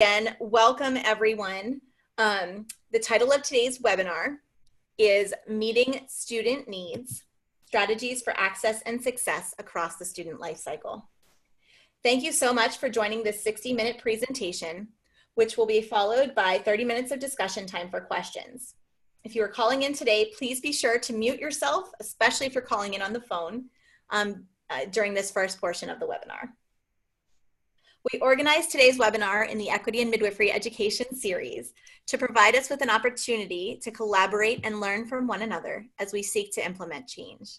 Again, welcome everyone. The title of today's webinar is Meeting Student Needs, Strategies for Access and Success Across the Student Lifecycle. Thank you so much for joining this 60-minute presentation, which will be followed by 30 minutes of discussion time for questions. If you are calling in today, please be sure to mute yourself, especially if you're calling in on the phone during this first portion of the webinar. We organized today's webinar in the Equity and Midwifery Education series to provide us with an opportunity to collaborate and learn from one another as we seek to implement change.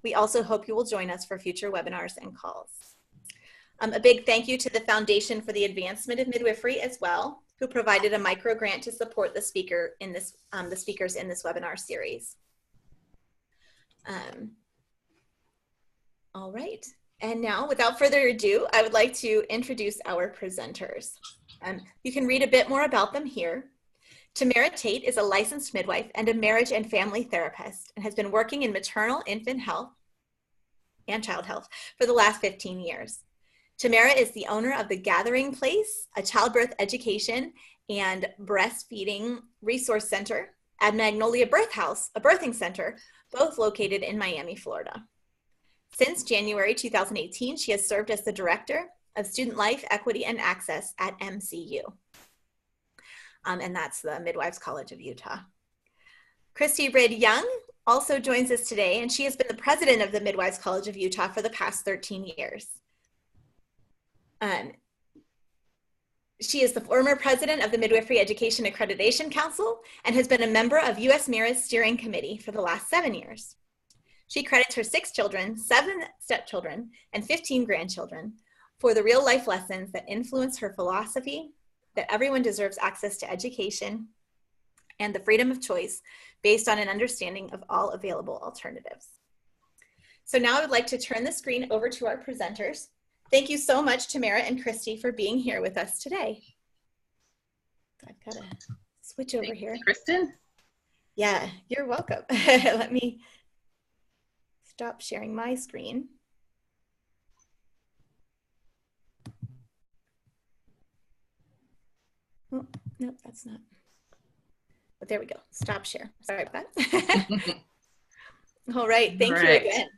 We also hope you will join us for future webinars and calls. A big thank you to the Foundation for the Advancement of Midwifery as well, who provided a micro grant to support the speakers in this webinar series. All right. And now, without further ado, I would like to introduce our presenters. You can read a bit more about them here. Tamara Tate is a licensed midwife and a marriage and family therapist and has been working in maternal infant health and child health for the last 15 years. Tamara is the owner of The Gathering Place, a childbirth education and breastfeeding resource center, and Magnolia Birth House, a birthing center, both located in Miami, Florida. Since January 2018, she has served as the Director of Student Life, Equity, and Access at MCU. And that's the Midwives College of Utah. Christy Ridd-Young also joins us today, and she has been the president of the Midwives College of Utah for the past 13 years. She is the former president of the Midwifery Education Accreditation Council and has been a member of US MIRA's steering committee for the last 7 years. She credits her 6 children, 7 stepchildren, and 15 grandchildren for the real-life lessons that influence her philosophy that everyone deserves access to education and the freedom of choice based on an understanding of all available alternatives. So now I would like to turn the screen over to our presenters. Thank you so much, Tamara and Christy, for being here with us today. I've got to switch over here. Kristen? Yeah, you're welcome. Let me stop sharing my screen. Oh, nope, that's not. But there we go. Stop share. Sorry about that. All right. Thank you again.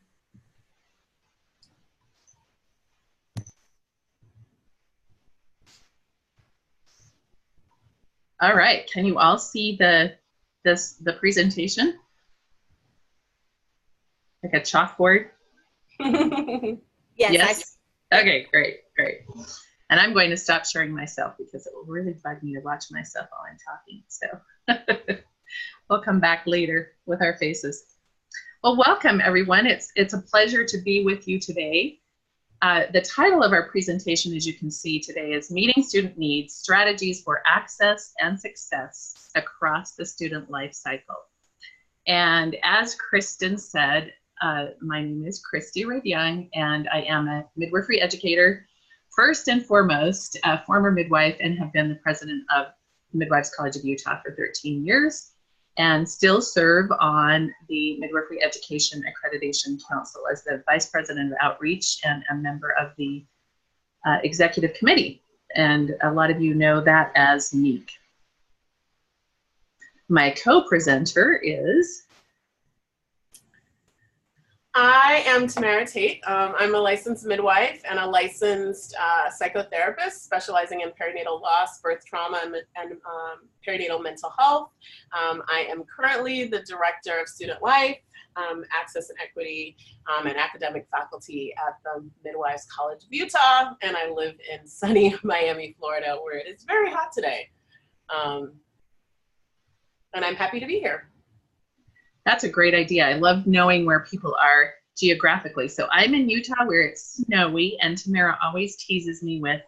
All right. Can you all see the presentation? Like a chalkboard? Yes. Okay, great. And I'm going to stop sharing myself because it will really bug me to watch myself while I'm talking. So we'll come back later with our faces. Well, welcome everyone. It's a pleasure to be with you today. The title of our presentation, as you can see today, is Meeting Student Needs, Strategies for Access and Success Across the Student Life Cycle. And as Kristen said, my name is Christy Ridd-Young, and I am a midwifery educator, first and foremost, a former midwife, and have been the president of the Midwives College of Utah for 13 years, and still serve on the Midwifery Education Accreditation Council as the vice president of outreach and a member of the executive committee. And a lot of you know that as MEEC. My co-presenter is... I am Tamara Tate. I'm a licensed midwife and a licensed psychotherapist specializing in perinatal loss, birth trauma, and perinatal mental health. I am currently the director of student life, access and equity, and academic faculty at the Midwives College of Utah, and I live in sunny Miami, Florida, where it is very hot today. And I'm happy to be here. That's a great idea. I love knowing where people are geographically. So I'm in Utah where it's snowy, and Tamara always teases me with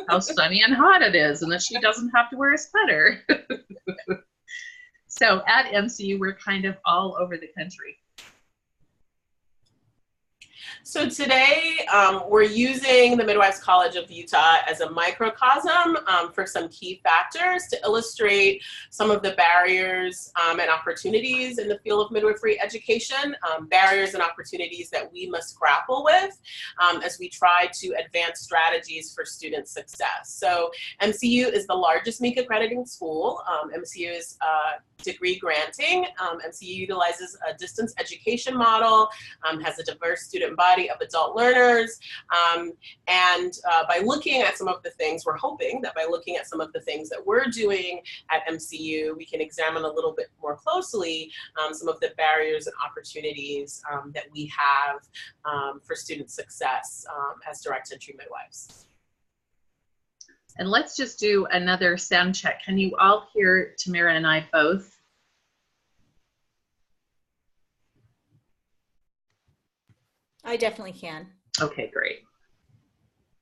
how sunny and hot it is and that she doesn't have to wear a sweater. So at MCU, we're kind of all over the country. So today we're using the Midwives College of Utah as a microcosm for some key factors to illustrate some of the barriers and opportunities in the field of midwifery education, barriers and opportunities that we must grapple with as we try to advance strategies for student success. So MCU is the largest MEC accrediting school. MCU is degree granting. MCU utilizes a distance education model, has a diverse student body of adult learners, and by looking at some of the things, we're hoping that by looking at some of the things that we're doing at MCU, we can examine a little bit more closely some of the barriers and opportunities that we have for student success as direct entry midwives. And let's just do another sound check. Can you all hear Tamara and I both? I definitely can. Okay, great.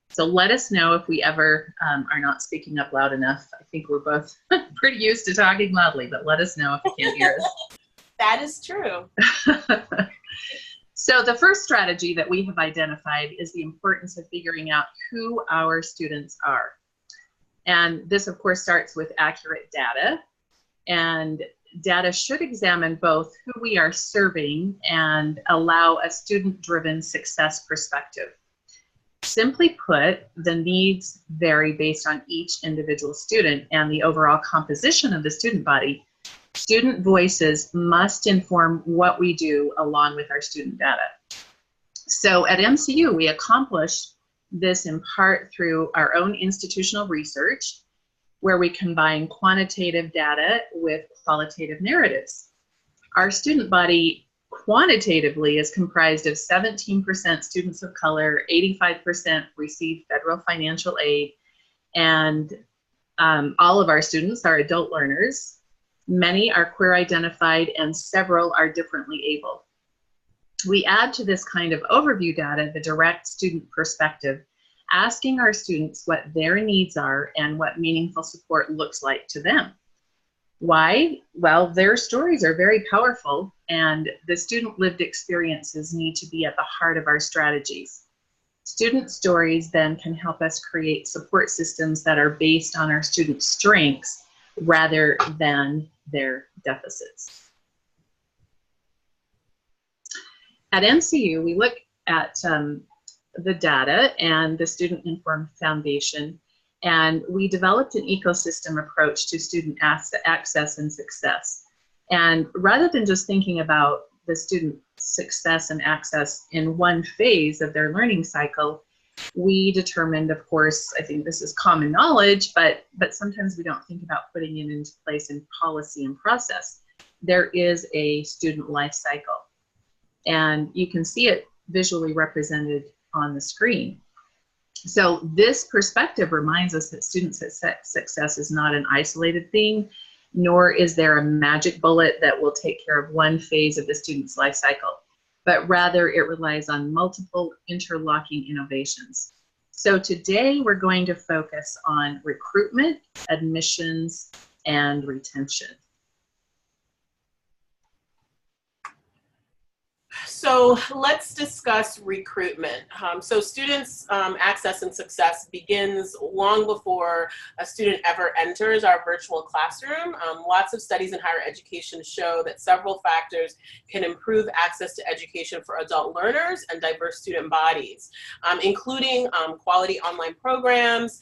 So let us know if we ever are not speaking up loud enough. I think we're both pretty used to talking loudly, but let us know if you can't hear us. That is true. So the first strategy that we have identified is the importance of figuring out who our students are. And this, of course, starts with accurate data. And data should examine both who we are serving and allow a student-driven success perspective. Simply put, the needs vary based on each individual student and the overall composition of the student body. Student voices must inform what we do along with our student data. So at MCU, we accomplish this in part through our own institutional research, where we combine quantitative data with qualitative narratives. Our student body quantitatively is comprised of 17% students of color, 85% receive federal financial aid, and all of our students are adult learners. Many are queer identified and several are differently able. We add to this kind of overview data the direct student perspective, asking our students what their needs are and what meaningful support looks like to them. Why? Well, their stories are very powerful, and the student lived experiences need to be at the heart of our strategies. Student stories then can help us create support systems that are based on our students' strengths rather than their deficits. At MCU, we look at the data and the student-informed foundation, and we developed an ecosystem approach to student access and success. And rather than just thinking about the student success and access in one phase of their learning cycle, we determined, of course, I think this is common knowledge, but sometimes we don't think about putting it into place in policy and process. There is a student life cycle, and you can see it visually represented on the screen. So this perspective reminds us that student success is not an isolated thing, nor is there a magic bullet that will take care of one phase of the student's life cycle, but rather it relies on multiple interlocking innovations. So today we're going to focus on recruitment, admissions, and retention. So let's discuss recruitment. So students' access and success begins long before a student ever enters our virtual classroom. Lots of studies in higher education show that several factors can improve access to education for adult learners and diverse student bodies, including quality online programs,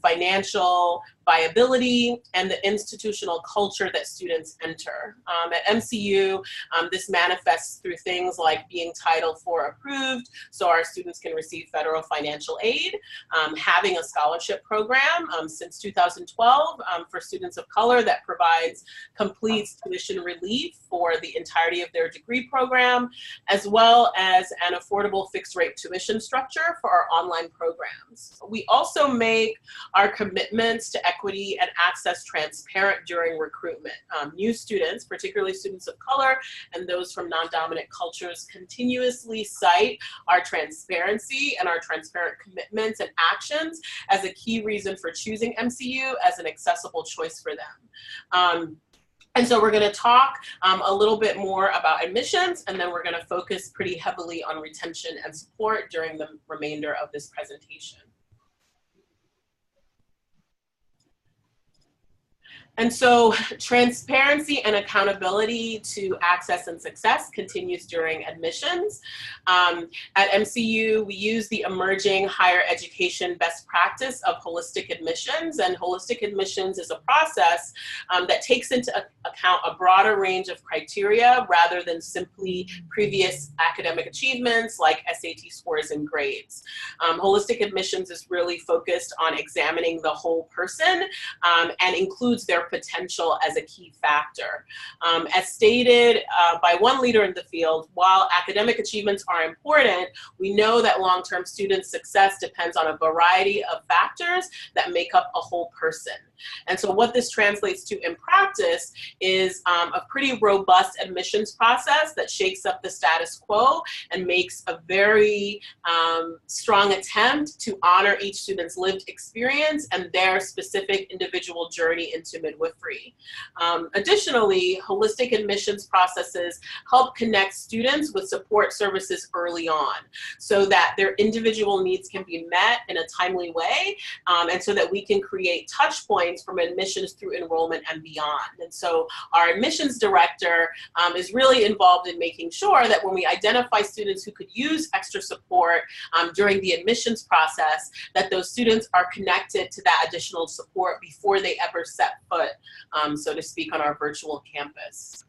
financial viability, and the institutional culture that students enter. At MCU, this manifests through things like being Title IV approved, so our students can receive federal financial aid, having a scholarship program since 2012 for students of color that provides complete tuition relief for the entirety of their degree program, as well as an affordable fixed rate tuition structure for our online programs. We also make our commitments to equity and access transparent during recruitment. New students, particularly students of color and those from non-dominant cultures, continuously cite our transparency and our transparent commitments and actions as a key reason for choosing MCU as an accessible choice for them. And so we're going to talk a little bit more about admissions, and then we're going to focus pretty heavily on retention and support during the remainder of this presentation. And so transparency and accountability to access and success continues during admissions. At MCU, we use the emerging higher education best practice of holistic admissions. And holistic admissions is a process that takes into account a broader range of criteria rather than simply previous academic achievements like SAT scores and grades. Holistic admissions is really focused on examining the whole person and includes their potential as a key factor. As stated by one leader in the field, while academic achievements are important, we know that long-term student success depends on a variety of factors that make up a whole person. And so what this translates to in practice is a pretty robust admissions process that shakes up the status quo and makes a very strong attempt to honor each student's lived experience and their specific individual journey into midwifery. Additionally, holistic admissions processes help connect students with support services early on so that their individual needs can be met in a timely way, and so that we can create touch points from admissions through enrollment and beyond. And so our admissions director is really involved in making sure that when we identify students who could use extra support during the admissions process, that those students are connected to that additional support before they ever set foot, so to speak, on our virtual campus.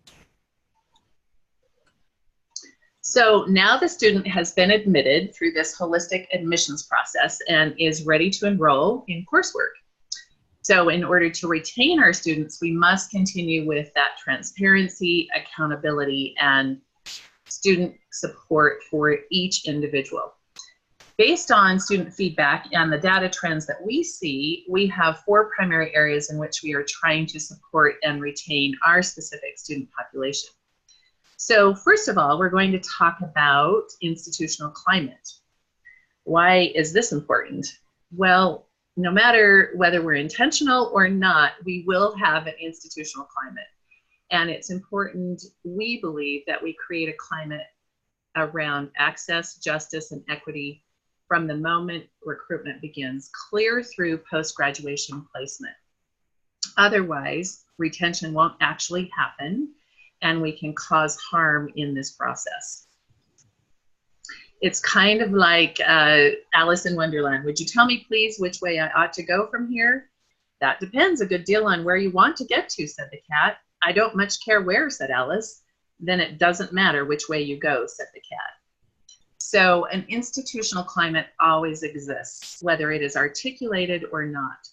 So now the student has been admitted through this holistic admissions process and is ready to enroll in coursework. So in order to retain our students, we must continue with that transparency, accountability, and student support for each individual. Based on student feedback and the data trends that we see, we have 4 primary areas in which we are trying to support and retain our specific student population. So first of all, we're going to talk about institutional climate. Why is this important? Well, no matter whether we're intentional or not, we will have an institutional climate. And it's important, we believe, that we create a climate around access, justice, and equity from the moment recruitment begins, clear through post-graduation placement. Otherwise, retention won't actually happen, and we can cause harm in this process. It's kind of like Alice in Wonderland. Would you tell me, please, which way I ought to go from here? That depends a good deal on where you want to get to, said the cat. I don't much care where, said Alice. Then it doesn't matter which way you go, said the cat. So an institutional climate always exists, whether it is articulated or not.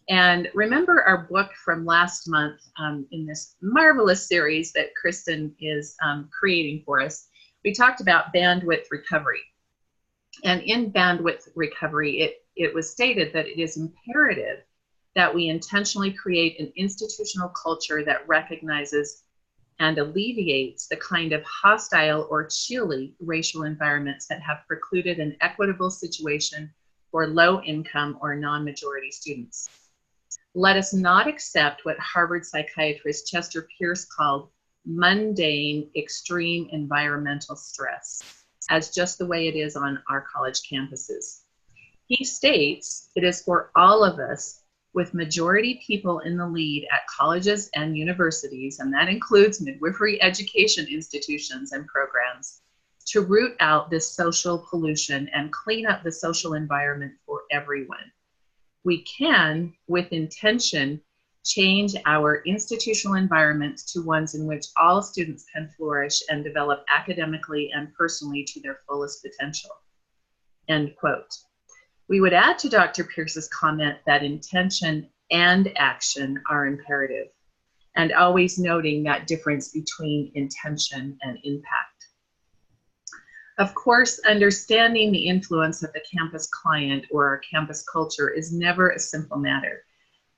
And remember our book from last month in this marvelous series that Kristen is creating for us. We talked about bandwidth recovery. And in bandwidth recovery, it was stated that it is imperative that we intentionally create an institutional culture that recognizes and alleviates the kind of hostile or chilly racial environments that have precluded an equitable situation for low-income or non-majority students. Let us not accept what Harvard psychiatrist Chester Pierce called mundane, extreme environmental stress as just the way it is on our college campuses. He states it is for all of us, with majority people in the lead at colleges and universities, and that includes midwifery education institutions and programs, to root out this social pollution and clean up the social environment for everyone. We can, with intention, change our institutional environments to ones in which all students can flourish and develop academically and personally to their fullest potential. End quote. We would add to Dr. Pierce's comment that intention and action are imperative, and always noting that difference between intention and impact. Of course, understanding the influence of the campus client or our campus culture is never a simple matter,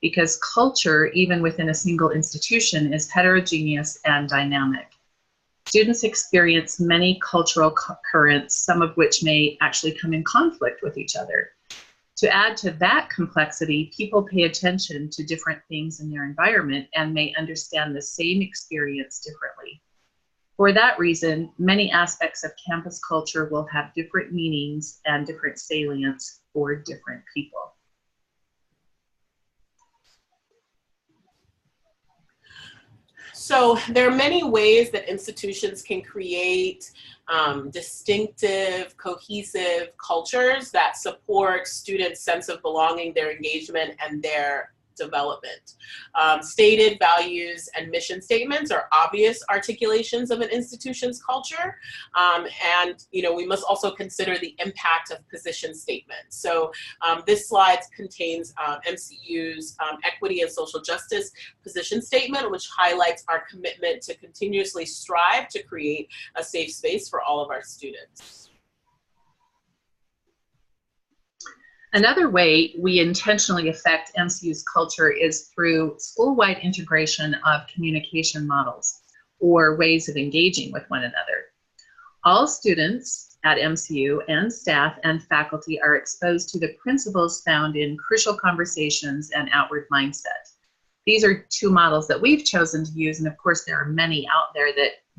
because culture, even within a single institution, is heterogeneous and dynamic. Students experience many cultural currents, some of which may actually come in conflict with each other. To add to that complexity, people pay attention to different things in their environment and may understand the same experience differently. For that reason, many aspects of campus culture will have different meanings and different salience for different people. So there are many ways that institutions can create distinctive, cohesive cultures that support students' sense of belonging, their engagement, and their development. Stated values and mission statements are obvious articulations of an institution's culture. And we must also consider the impact of position statements. So this slide contains MCU's equity and social justice position statement, which highlights our commitment to continuously strive to create a safe space for all of our students. Another way we intentionally affect MCU's culture is through school-wide integration of communication models or ways of engaging with one another. All students at MCU and staff and faculty are exposed to the principles found in Crucial Conversations and Outward Mindset. These are two models that we've chosen to use, and of course there are many out there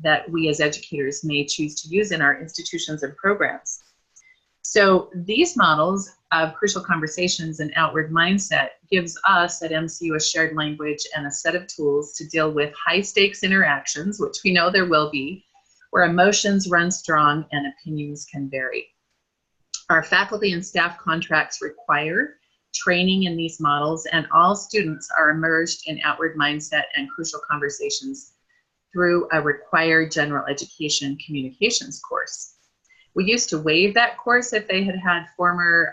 that we as educators may choose to use in our institutions and programs. So these models of Crucial Conversations and Outward Mindset gives us at MCU a shared language and a set of tools to deal with high stakes interactions, which we know there will be, where emotions run strong and opinions can vary. Our faculty and staff contracts require training in these models, and all students are immersed in Outward Mindset and Crucial Conversations through a required general education communications course. We used to waive that course if they had had former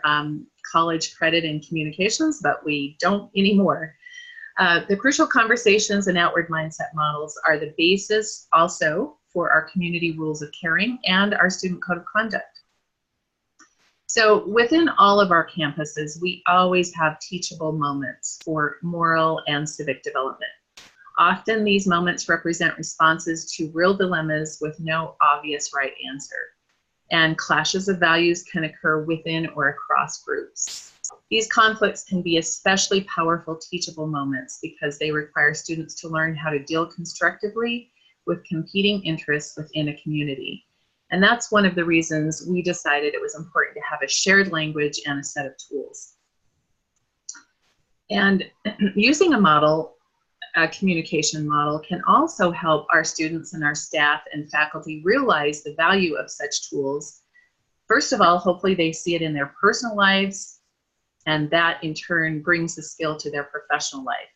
college credit in communications, but we don't anymore. The Crucial Conversations and Outward Mindset models are the basis also for our community rules of caring and our student code of conduct. So within all of our campuses, we always have teachable moments for moral and civic development. Often these moments represent responses to real dilemmas with no obvious right answer. And clashes of values can occur within or across groups. These conflicts can be especially powerful teachable moments because they require students to learn how to deal constructively with competing interests within a community. And that's one of the reasons we decided it was important to have a shared language and a set of tools. And using a model, a communication model, can also help our students and our staff and faculty realize the value of such tools. First of all, hopefully they see it in their personal lives, and that in turn brings the skill to their professional life.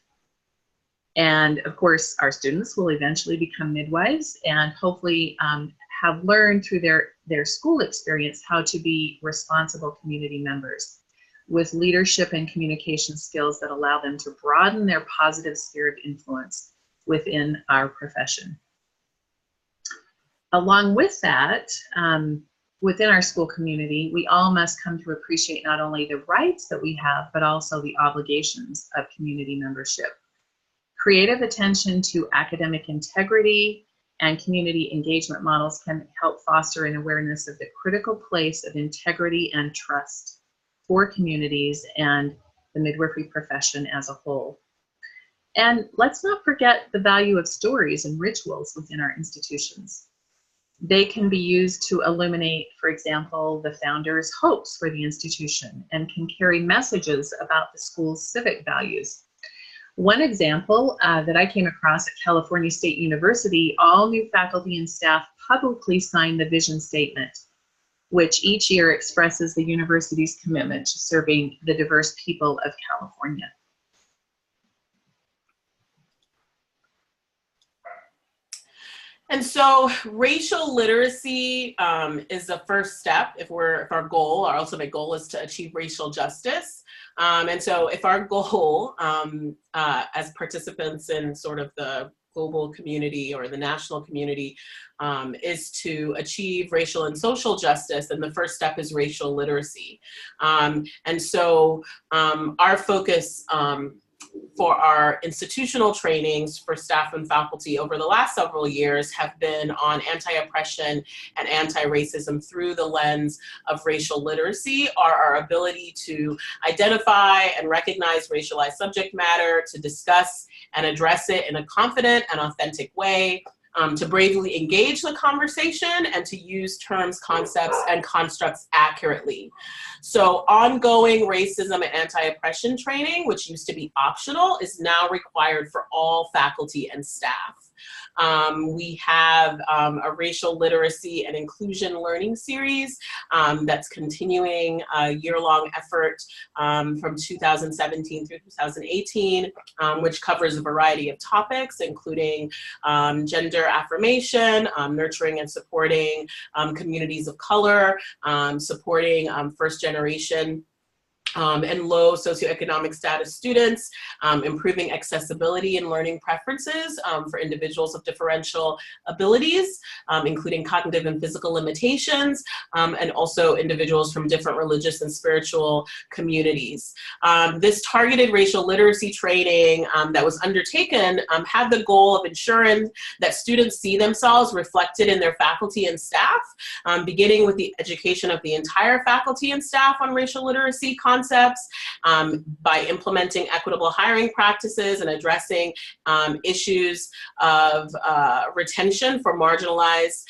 And of course, our students will eventually become midwives and hopefully have learned through their school experience how to be responsible community members with leadership and communication skills that allow them to broaden their positive sphere of influence within our profession. Along with that, within our school community, we all must come to appreciate not only the rights that we have, but also the obligations of community membership. Creative attention to academic integrity and community engagement models can help foster an awareness of the critical place of integrity and trust for communities and the midwifery profession as a whole. And let's not forget the value of stories and rituals within our institutions. They can be used to illuminate, for example, the founder's hopes for the institution and can carry messages about the school's civic values. One example that I came across at California State University, all new faculty and staff publicly signed the vision statement, which each year expresses the university's commitment to serving the diverse people of California. And so racial literacy is the first step if our goal, our ultimate goal is to achieve racial justice. And so if our goal as participants in sort of the global community or the national community is to achieve racial and social justice, and the first step is racial literacy. And so our focus for our institutional trainings for staff and faculty over the last several years have been on anti-oppression and anti-racism through the lens of racial literacy, or our ability to identify and recognize racialized subject matter, to discuss and address it in a confident and authentic way, to bravely engage the conversation, and to use terms, concepts, and constructs accurately. So ongoing racism and anti-oppression training, which used to be optional, is now required for all faculty and staff. We have a racial literacy and inclusion learning series that's continuing a year-long effort from 2017 through 2018, which covers a variety of topics, including gender affirmation, nurturing and supporting communities of color, supporting first-generation and low socioeconomic status students, improving accessibility and learning preferences for individuals of differential abilities, including cognitive and physical limitations, and also individuals from different religious and spiritual communities. This targeted racial literacy training that was undertaken had the goal of ensuring that students see themselves reflected in their faculty and staff, beginning with the education of the entire faculty and staff on racial literacy concepts, by implementing equitable hiring practices and addressing issues of retention for marginalized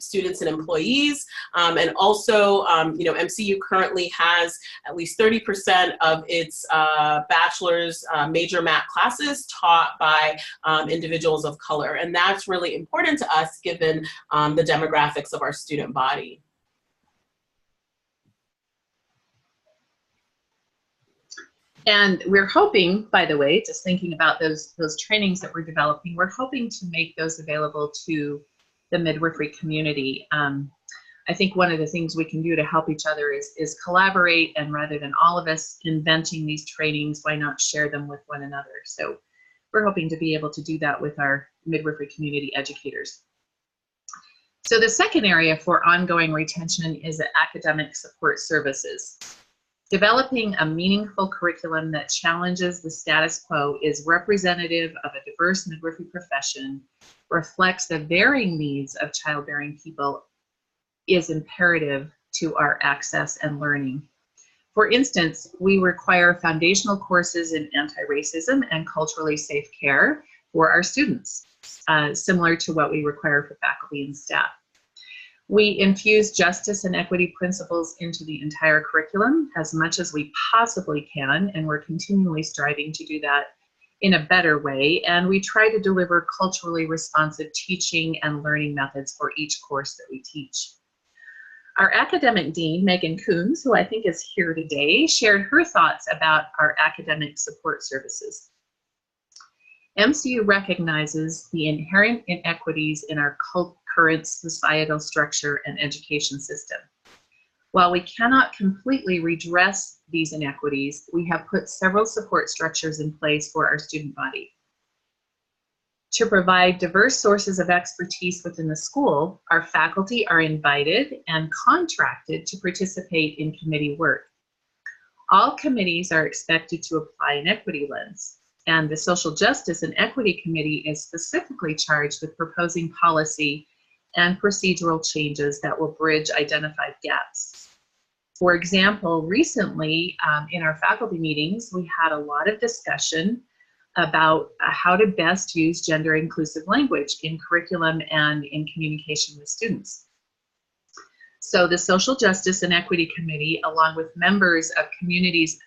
students and employees. And also, MCU currently has at least 30% of its bachelor's major math classes taught by individuals of color. And that's really important to us given the demographics of our student body. And we're hoping, by the way, just thinking about those trainings that we're developing, we're hoping to make those available to the midwifery community. I think one of the things we can do to help each other is collaborate, and rather than all of us inventing these trainings, why not share them with one another? So we're hoping to be able to do that with our midwifery community educators. So the second area for ongoing retention is academic support services. Developing a meaningful curriculum that challenges the status quo is representative of a diverse midwifery profession, reflects the varying needs of childbearing people, is imperative to our access and learning. For instance, we require foundational courses in anti-racism and culturally safe care for our students, similar to what we require for faculty and staff. We infuse justice and equity principles into the entire curriculum as much as we possibly can, and we're continually striving to do that in a better way. And we try to deliver culturally responsive teaching and learning methods for each course that we teach. Our academic dean, Megan Coons, who I think is here today, shared her thoughts about our academic support services. MCU recognizes the inherent inequities in our current societal structure and education system. While we cannot completely redress these inequities, we have put several support structures in place for our student body. To provide diverse sources of expertise within the school, our faculty are invited and contracted to participate in committee work. All committees are expected to apply an equity lens, and the Social Justice and Equity Committee is specifically charged with proposing policy and procedural changes that will bridge identified gaps. For example, recently in our faculty meetings, we had a lot of discussion about how to best use gender inclusive language in curriculum and in communication with students. So the Social Justice and Equity Committee, along with members of communities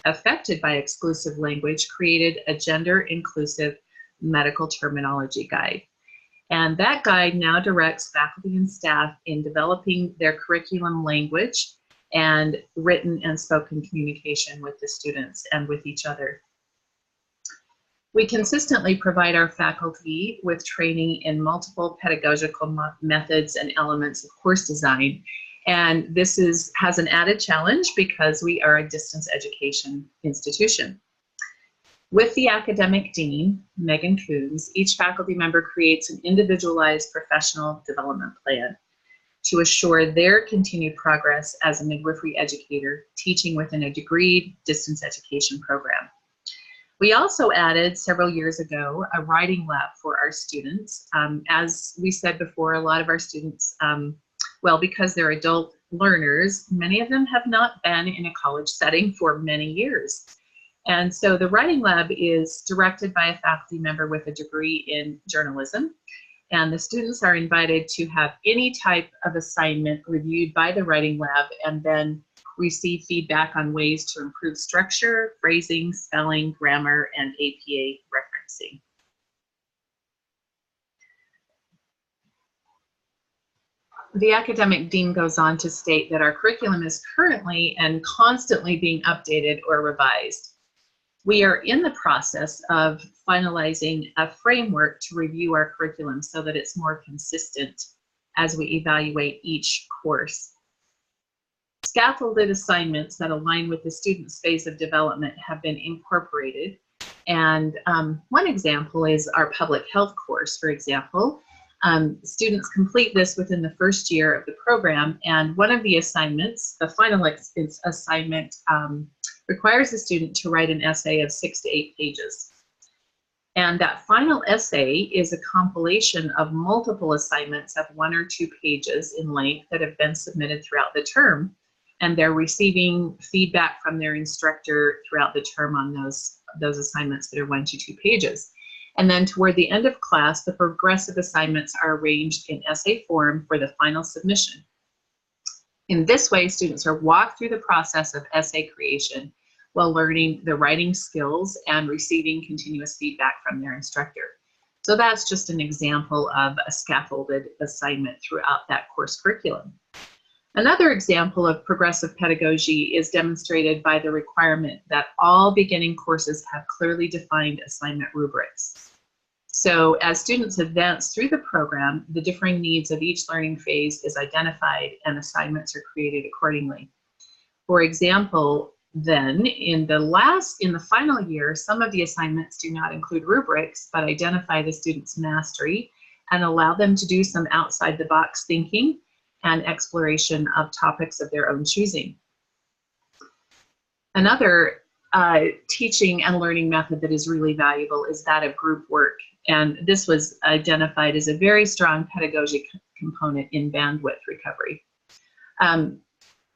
affected by exclusive language, created a gender inclusive medical terminology guide. And that guide now directs faculty and staff in developing their curriculum language and written and spoken communication with the students and with each other. We consistently provide our faculty with training in multiple pedagogical methods and elements of course design. And this has an added challenge because we are a distance education institution. With the academic dean, Megan Coons, each faculty member creates an individualized professional development plan to assure their continued progress as a midwifery educator teaching within a degreed distance education program. We also added several years ago a writing lab for our students. As we said before, a lot of our students, well, because they're adult learners, many of them have not been in a college setting for many years. And so the writing lab is directed by a faculty member with a degree in journalism. And the students are invited to have any type of assignment reviewed by the writing lab and then receive feedback on ways to improve structure, phrasing, spelling, grammar, and APA referencing. The academic dean goes on to state that our curriculum is currently and constantly being updated or revised. We are in the process of finalizing a framework to review our curriculum so that it's more consistent as we evaluate each course. Scaffolded assignments that align with the student's phase of development have been incorporated. And one example is our public health course, for example. Students complete this within the first year of the program, and one of the assignments, the final assignment, requires the student to write an essay of 6 to 8 pages. And that final essay is a compilation of multiple assignments of 1 or 2 pages in length that have been submitted throughout the term. And they're receiving feedback from their instructor throughout the term on those assignments that are 1 to 2 pages. And then toward the end of class, the progressive assignments are arranged in essay form for the final submission. In this way, students are walked through the process of essay creation while learning the writing skills and receiving continuous feedback from their instructor. So that's just an example of a scaffolded assignment throughout that course curriculum. Another example of progressive pedagogy is demonstrated by the requirement that all beginning courses have clearly defined assignment rubrics. So as students advance through the program, the differing needs of each learning phase is identified and assignments are created accordingly. For example, then in the final year, some of the assignments do not include rubrics, but identify the student's mastery and allow them to do some outside the box thinking and exploration of topics of their own choosing. Another teaching and learning method that is really valuable is that of group work. And this was identified as a very strong pedagogic component in bandwidth recovery.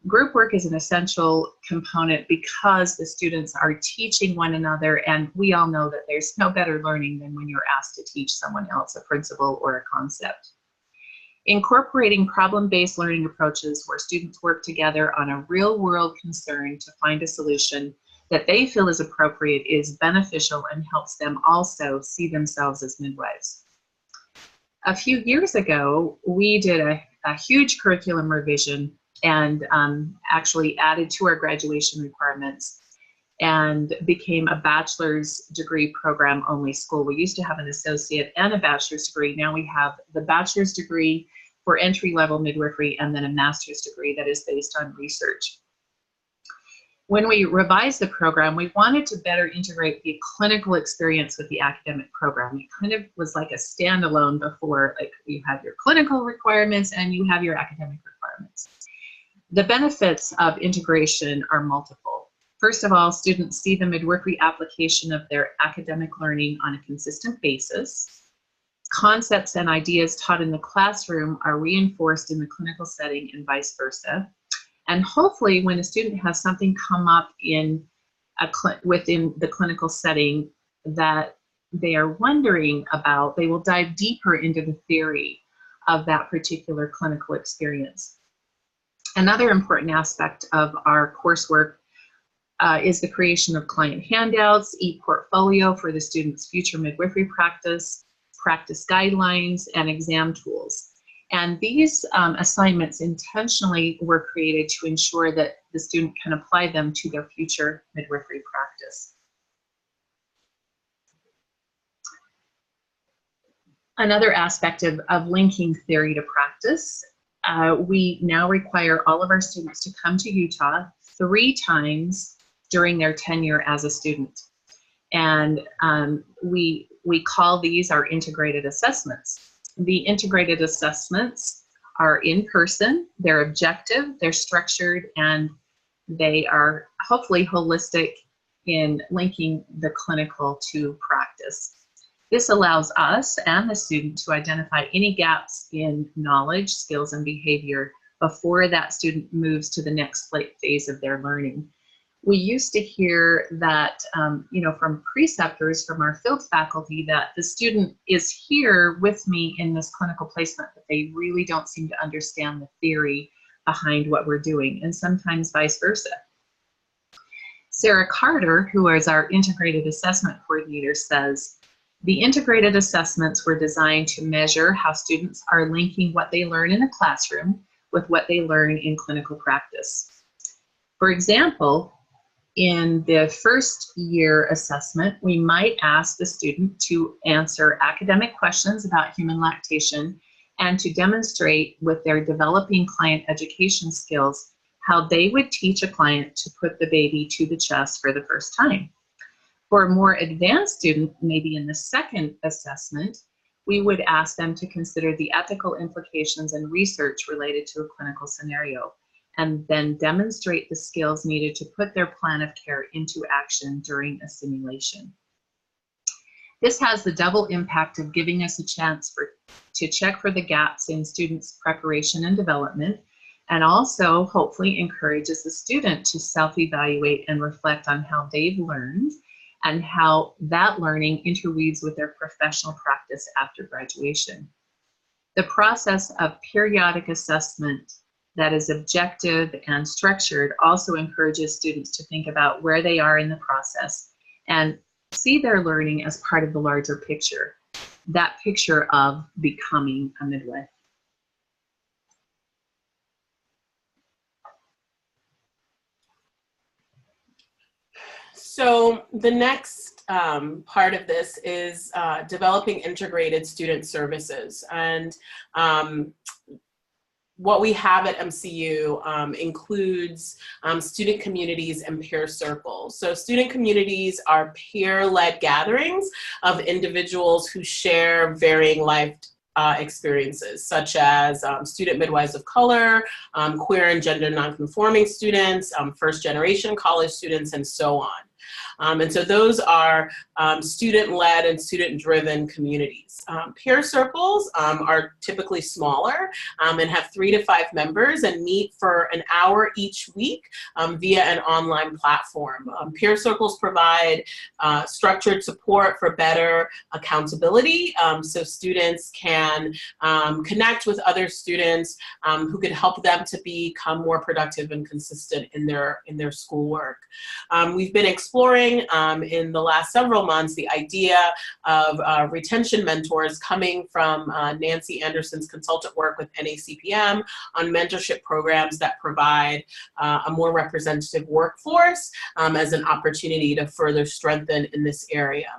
Group work is an essential component because the students are teaching one another, and we all know that there's no better learning than when you're asked to teach someone else a principle or a concept. Incorporating problem-based learning approaches where students work together on a real-world concern to find a solution that they feel is appropriate is beneficial and helps them also see themselves as midwives. A few years ago, we did a huge curriculum revision and actually added to our graduation requirements and became a bachelor's degree program only school. We used to have an associate and a bachelor's degree. Now we have the bachelor's degree for entry-level midwifery and then a master's degree that is based on research. When we revised the program, we wanted to better integrate the clinical experience with the academic program. It kind of was like a standalone before, like you have your clinical requirements and you have your academic requirements. The benefits of integration are multiple. First of all, students see the midwifery application of their academic learning on a consistent basis. Concepts and ideas taught in the classroom are reinforced in the clinical setting and vice versa. And hopefully when a student has something come up within the clinical setting that they are wondering about, they will dive deeper into the theory of that particular clinical experience. Another important aspect of our coursework is the creation of client handouts, e-portfolio for the student's future midwifery practice, practice guidelines, and exam tools. And these assignments intentionally were created to ensure that the student can apply them to their future midwifery practice. Another aspect of linking theory to practice, we now require all of our students to come to Utah 3 times during their tenure as a student. And we call these our integrated assessments. The integrated assessments are in person, they're objective, they're structured, and they are hopefully holistic in linking the clinical to practice. This allows us and the student to identify any gaps in knowledge, skills, and behavior before that student moves to the next phase of their learning. We used to hear that, from preceptors, from our field faculty, that the student is here with me in this clinical placement, but they really don't seem to understand the theory behind what we're doing, and sometimes vice versa. Sarah Carter, who is our integrated assessment coordinator, says, the integrated assessments were designed to measure how students are linking what they learn in a classroom with what they learn in clinical practice. For example, in the first year assessment, we might ask the student to answer academic questions about human lactation and to demonstrate with their developing client education skills how they would teach a client to put the baby to the chest for the first time. For a more advanced student, maybe in the second assessment, we would ask them to consider the ethical implications and research related to a clinical scenario, and then demonstrate the skills needed to put their plan of care into action during a simulation. This has the double impact of giving us a chance to check for the gaps in students' preparation and development, and also hopefully encourages the student to self-evaluate and reflect on how they've learned and how that learning interweaves with their professional practice after graduation. The process of periodic assessment that is objective and structured also encourages students to think about where they are in the process and see their learning as part of the larger picture, that picture of becoming a midwife. So the next part of this is developing integrated student services. And what we have at MCU includes student communities and peer circles. So student communities are peer-led gatherings of individuals who share varying life experiences, such as student midwives of color, queer and gender nonconforming students, first-generation college students, and so on. And so those are student-led and student-driven communities. Peer circles are typically smaller and have 3 to 5 members and meet for an hour each week via an online platform. Peer circles provide structured support for better accountability, so students can connect with other students who can help them to become more productive and consistent in their schoolwork. We've been exploring in the last several months the idea of retention mentors coming from Nancy Anderson's consultant work with NACPM on mentorship programs that provide a more representative workforce as an opportunity to further strengthen in this area.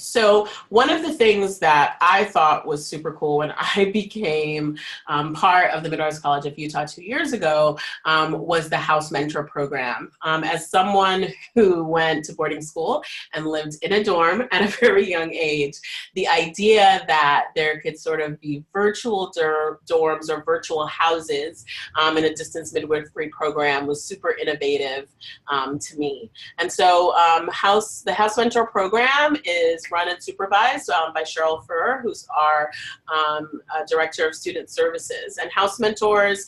So one of the things that I thought was super cool when I became part of the Midwives College of Utah 2 years ago was the House Mentor Program. As someone who went to boarding school and lived in a dorm at a very young age, the idea that there could sort of be virtual dorms or virtual houses in a distance midwifery program was super innovative to me. And so the House Mentor Program is run and supervised by Cheryl Furr, who's our Director of Student Services. And House Mentors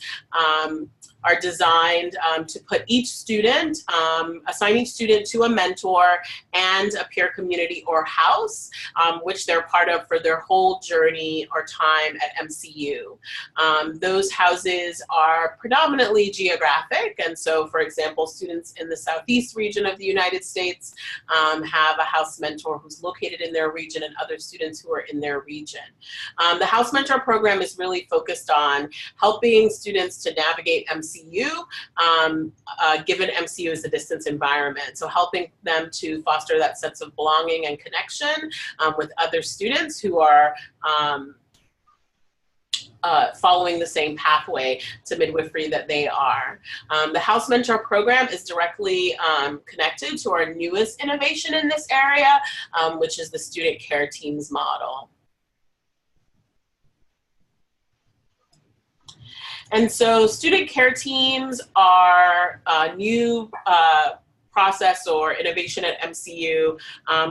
are designed to put each student, assign each student to a mentor and a peer community or house, which they're part of for their whole journey or time at MCU. Those houses are predominantly geographic, and so, for example, students in the Southeast region of the United States have a house mentor who's located in their region and other students who are in their region. The House Mentor Program is really focused on helping students to navigate MCU, given MCU is a distance environment. So helping them to foster that sense of belonging and connection with other students who are following the same pathway to midwifery that they are. The House Mentor Program is directly connected to our newest innovation in this area, which is the Student Care Teams model. And so student care teams are a new process or innovation at MCU,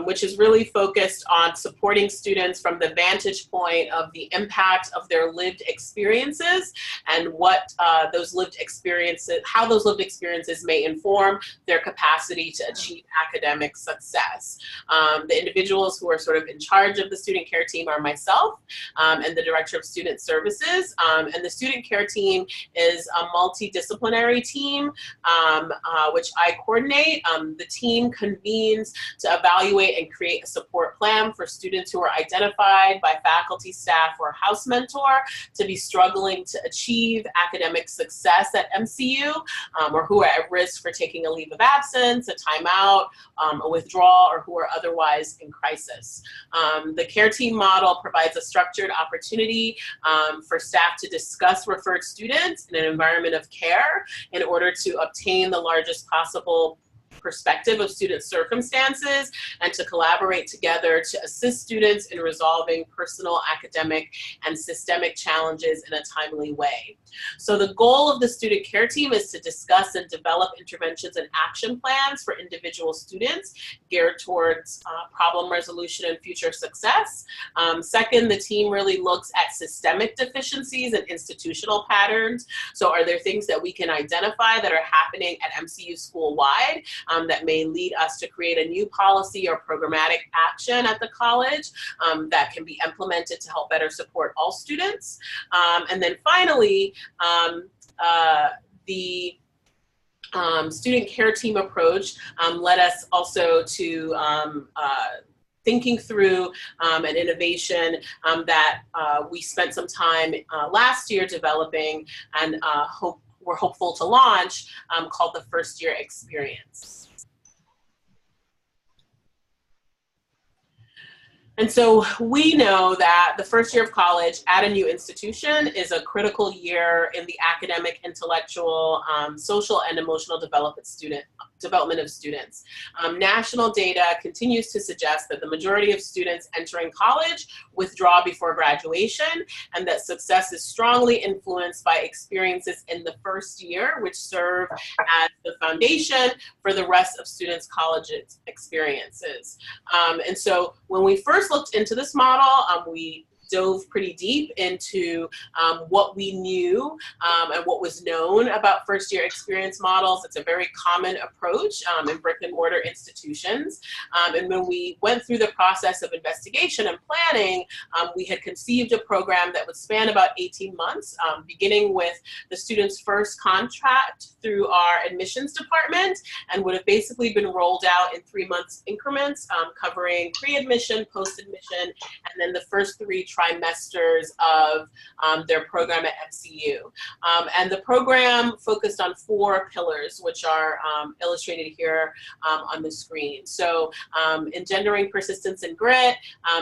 which is really focused on supporting students from the vantage point of the impact of their lived experiences and what those lived experiences, how those lived experiences may inform their capacity to achieve academic success. The individuals who are sort of in charge of the student care team are myself and the Director of Student Services. And the student care team is a multidisciplinary team, which I coordinate. The team convenes to evaluate and create a support plan for students who are identified by faculty, staff, or house mentor to be struggling to achieve academic success at MCU, or who are at risk for taking a leave of absence, a timeout, a withdrawal, or who are otherwise in crisis. The care team model provides a structured opportunity for staff to discuss referred students in an environment of care in order to obtain the largest possible perspective of student circumstances and to collaborate together to assist students in resolving personal, academic, and systemic challenges in a timely way. So the goal of the student care team is to discuss and develop interventions and action plans for individual students geared towards problem resolution and future success. Second, the team really looks at systemic deficiencies and institutional patterns. So are there things that we can identify that are happening at MCU school-wide that may lead us to create a new policy or programmatic action at the college that can be implemented to help better support all students? And then finally, the student care team approach led us also to thinking through an innovation that we spent some time last year developing and we're hopeful to launch called the First Year Experience. And so we know that the first year of college at a new institution is a critical year in the academic, intellectual, social, and emotional development of students. National data continues to suggest that the majority of students entering college withdraw before graduation, and that success is strongly influenced by experiences in the first year, which serve as the foundation for the rest of students' college experiences. And so when we first looked into this model, we dove pretty deep into what we knew and what was known about first year experience models. It's a very common approach in brick and mortar institutions. And when we went through the process of investigation and planning, we had conceived a program that would span about 18 months, beginning with the student's first contract through our admissions department, and would have basically been rolled out in 3 months increments, covering pre-admission, post-admission, and then the first 3 trimesters of their program at MCU. And the program focused on 4 pillars, which are illustrated here on the screen. So engendering persistence and grit,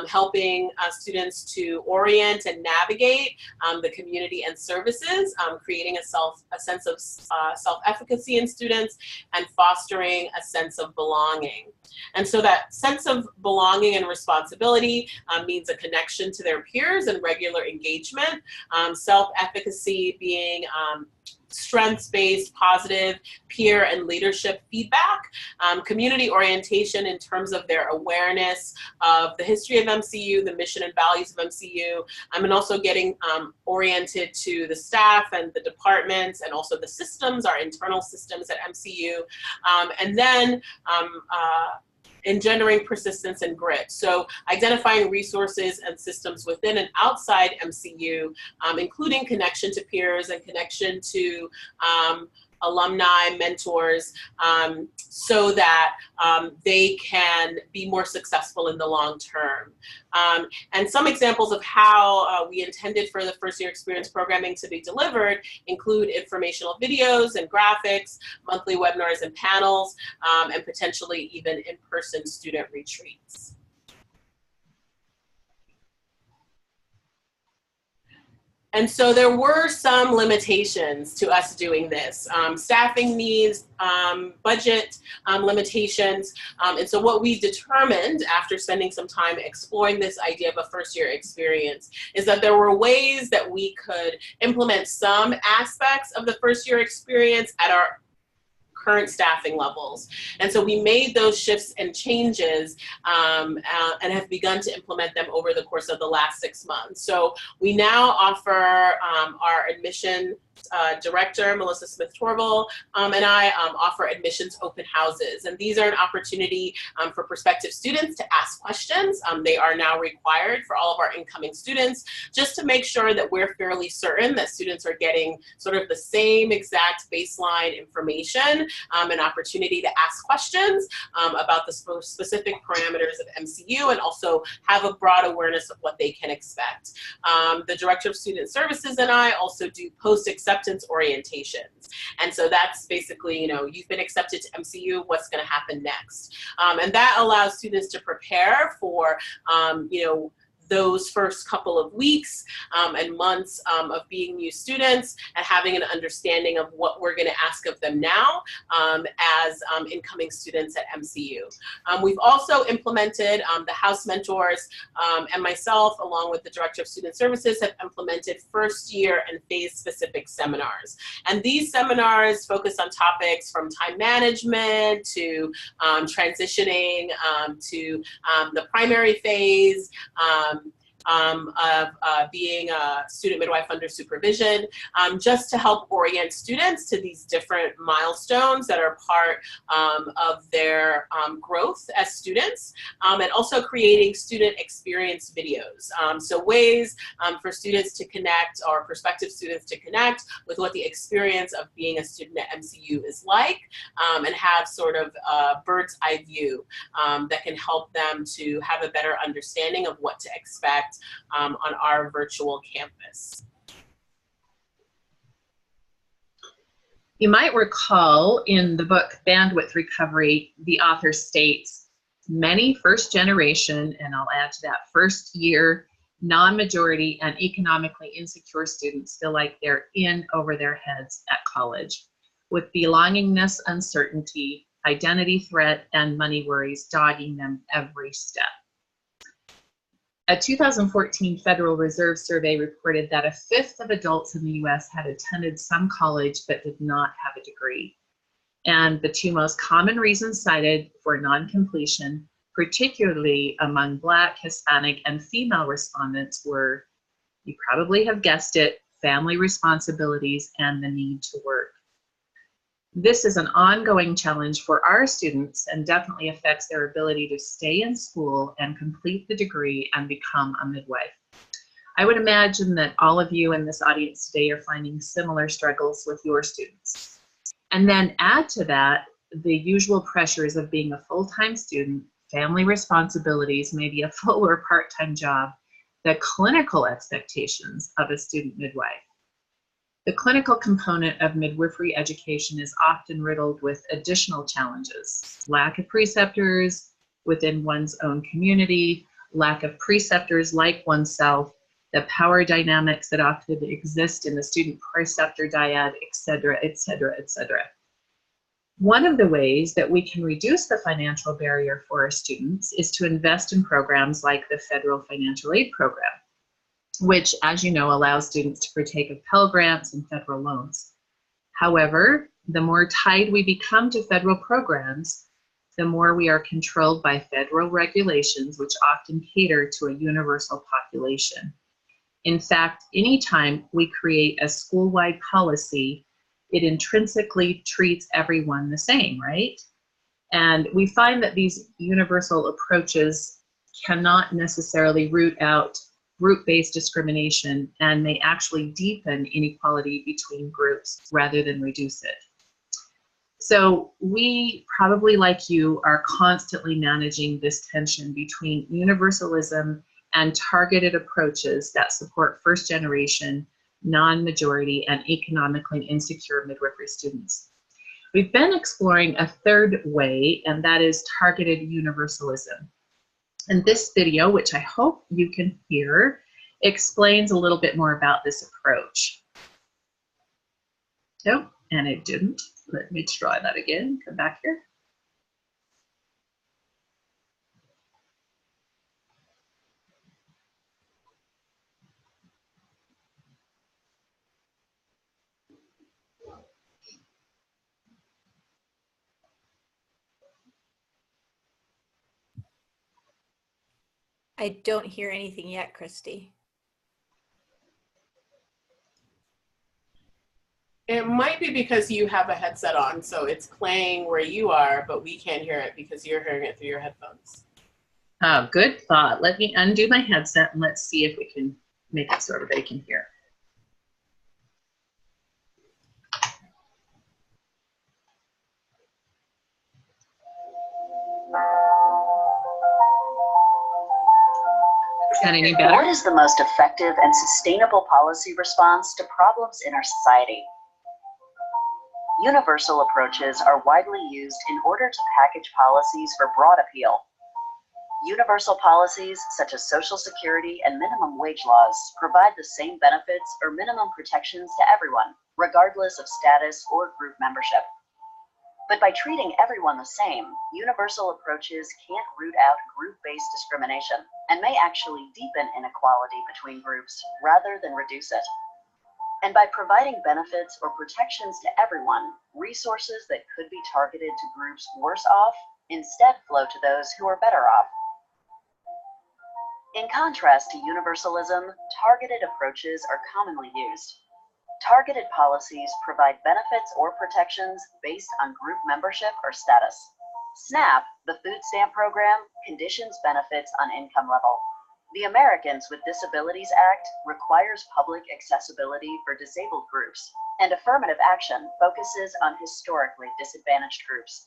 helping students to orient and navigate the community and services, creating a sense of self-efficacy in students, and fostering a sense of belonging. And so that sense of belonging and responsibility means a connection to their peers and regular engagement. Self-efficacy being strengths-based, positive peer and leadership feedback, community orientation in terms of their awareness of the history of MCU, the mission and values of MCU, and also getting oriented to the staff and the departments and also the systems, our internal systems at MCU, and then engendering persistence and grit. So identifying resources and systems within and outside MCU, including connection to peers and connection to alumni, mentors, so that they can be more successful in the long term. And some examples of how we intended for the first year experience programming to be delivered include informational videos and graphics, monthly webinars and panels, and potentially even in-person student retreats. And so there were some limitations to us doing this. Staffing needs, budget limitations. And so what we determined after spending some time exploring this idea of a first-year experience is that there were ways that we could implement some aspects of the first-year experience at our current staffing levels. And so we made those shifts and changes and have begun to implement them over the course of the last 6 months. So we now offer our admission director, Melissa Smith-Torval, and I offer admissions open houses. And these are an opportunity for prospective students to ask questions. They are now required for all of our incoming students, just to make sure that we're fairly certain that students are getting sort of the same exact baseline information, an opportunity to ask questions about the specific parameters of MCU, and also have a broad awareness of what they can expect. The Director of Student Services and I also do post-acceptance orientations. And so that's basically, you've been accepted to MCU, what's going to happen next? And that allows students to prepare for, those first couple of weeks and months of being new students and having an understanding of what we're going to ask of them now as incoming students at MCU. We've also implemented the house mentors and myself, along with the Director of Student Services, have implemented first year and phase specific seminars. And these seminars focus on topics from time management to transitioning to the primary phase, of being a student midwife under supervision, just to help orient students to these different milestones that are part of their growth as students, and also creating student experience videos. So ways for students to connect, or prospective students to connect with what the experience of being a student at MCU is like, and have sort of a bird's eye view that can help them to have a better understanding of what to expect on our virtual campus. You might recall in the book Bandwidth Recovery, the author states, many first generation, and I'll add to that first year, non-majority and economically insecure students feel like they're in over their heads at college, with belongingness, uncertainty, identity threat, and money worries dogging them every step. A 2014 Federal Reserve survey reported that 1/5 of adults in the US had attended some college but did not have a degree. And the two most common reasons cited for non-completion, particularly among Black, Hispanic, and female respondents, were, you probably have guessed it, family responsibilities and the need to work. This is an ongoing challenge for our students and definitely affects their ability to stay in school and complete the degree and become a midwife. I would imagine that all of you in this audience today are finding similar struggles with your students. And then add to that the usual pressures of being a full-time student, family responsibilities, maybe a full or part-time job, the clinical expectations of a student midwife. The clinical component of midwifery education is often riddled with additional challenges: lack of preceptors within one's own community, lack of preceptors like oneself, the power dynamics that often exist in the student-preceptor dyad, et cetera, et cetera, et cetera. One of the ways that we can reduce the financial barrier for our students is to invest in programs like the Federal Financial Aid Program, which, as you know, allows students to partake of Pell Grants and federal loans. However, the more tied we become to federal programs, the more we are controlled by federal regulations, which often cater to a universal population. In fact, anytime we create a school-wide policy, it intrinsically treats everyone the same, right? And we find that these universal approaches cannot necessarily root out group-based discrimination and may actually deepen inequality between groups rather than reduce it. So we probably, like you, are constantly managing this tension between universalism and targeted approaches that support first-generation, non-majority, and economically insecure midwifery students. We've been exploring a third way, and that is targeted universalism. And this video, which I hope you can hear, explains a little bit more about this approach. Oh, and it didn't. Let me try that again. Come back here. I don't hear anything yet, Christy. It might be because you have a headset on, so it's playing where you are, but we can't hear it because you're hearing it through your headphones. Oh, good thought. Let me undo my headset and let's see if we can make it so everybody can hear. Is that any better? What is the most effective and sustainable policy response to problems in our society? Universal approaches are widely used in order to package policies for broad appeal. Universal policies, such as Social Security and minimum wage laws, provide the same benefits or minimum protections to everyone, regardless of status or group membership. But by treating everyone the same, universal approaches can't root out group-based discrimination and may actually deepen inequality between groups rather than reduce it. And by providing benefits or protections to everyone, resources that could be targeted to groups worse off instead flow to those who are better off. In contrast to universalism, targeted approaches are commonly used. Targeted policies provide benefits or protections based on group membership or status. SNAP, the food stamp program, conditions benefits on income level. The Americans with Disabilities Act requires public accessibility for disabled groups, and affirmative action focuses on historically disadvantaged groups.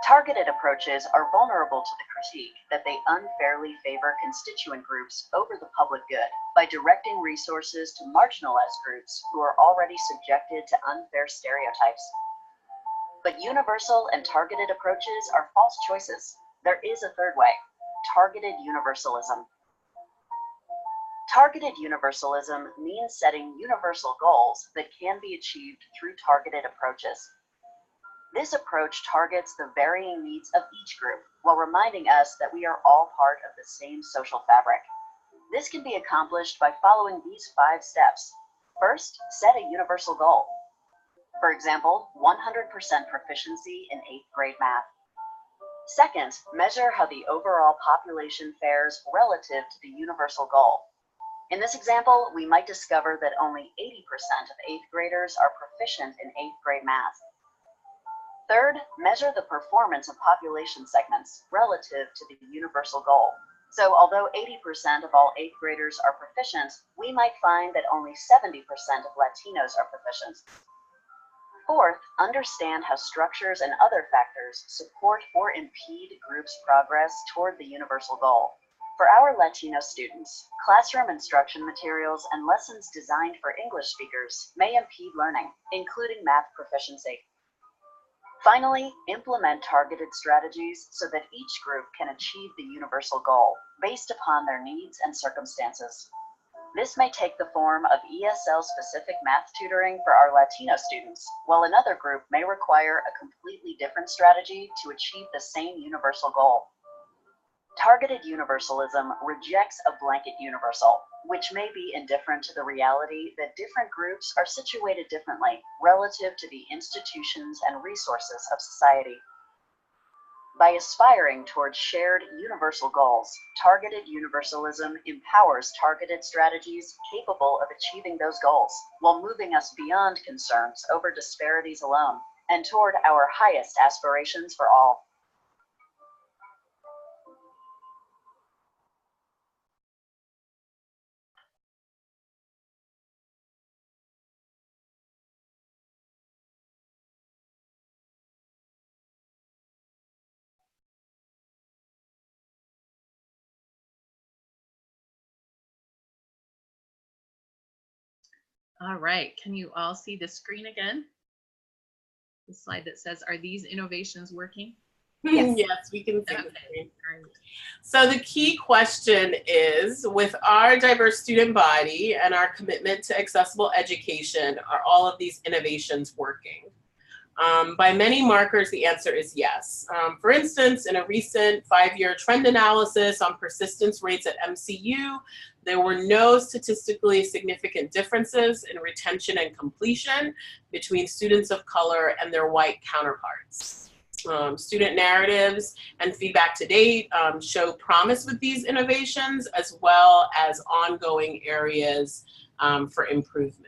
Targeted approaches are vulnerable to the critique that they unfairly favor constituent groups over the public good by directing resources to marginalized groups who are already subjected to unfair stereotypes. But universal and targeted approaches are false choices. There is a third way: targeted universalism. Targeted universalism means setting universal goals that can be achieved through targeted approaches. This approach targets the varying needs of each group while reminding us that we are all part of the same social fabric. This can be accomplished by following these 5 steps. First, set a universal goal. For example, 100% proficiency in 8th grade math. Second, measure how the overall population fares relative to the universal goal. In this example, we might discover that only 80% of 8th graders are proficient in 8th grade math. Third, measure the performance of population segments relative to the universal goal. So although 80% of all 8th graders are proficient, we might find that only 70% of Latinos are proficient. Fourth, understand how structures and other factors support or impede groups' progress toward the universal goal. For our Latino students, classroom instruction materials and lessons designed for English speakers may impede learning, including math proficiency. Finally, implement targeted strategies so that each group can achieve the universal goal based upon their needs and circumstances. This may take the form of ESL-specific math tutoring for our Latino students, while another group may require a completely different strategy to achieve the same universal goal. Targeted universalism rejects a blanket universal, which may be indifferent to the reality that different groups are situated differently relative to the institutions and resources of society. By aspiring towards shared universal goals, targeted universalism empowers targeted strategies capable of achieving those goals, while moving us beyond concerns over disparities alone and toward our highest aspirations for all. All right, can you all see the screen again? The slide that says, are these innovations working? Yes. Yes, we can see the Okay, screen. great. So the key question is, with our diverse student body and our commitment to accessible education, are all of these innovations working? By many markers, the answer is yes. For instance, in a recent 5-year trend analysis on persistence rates at MCU, there were no statistically significant differences in retention and completion between students of color and their white counterparts. Student narratives and feedback to date show promise with these innovations, as well as ongoing areas for improvement.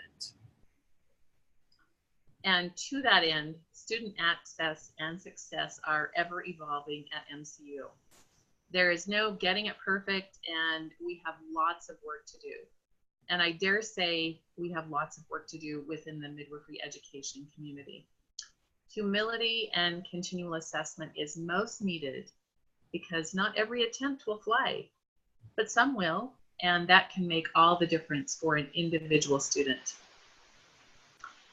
And to that end, student access and success are ever evolving at MCU. There is no getting it perfect, and we have lots of work to do. And I dare say we have lots of work to do within the midwifery education community. Humility and continual assessment is most needed because not every attempt will fly, but some will, and that can make all the difference for an individual student.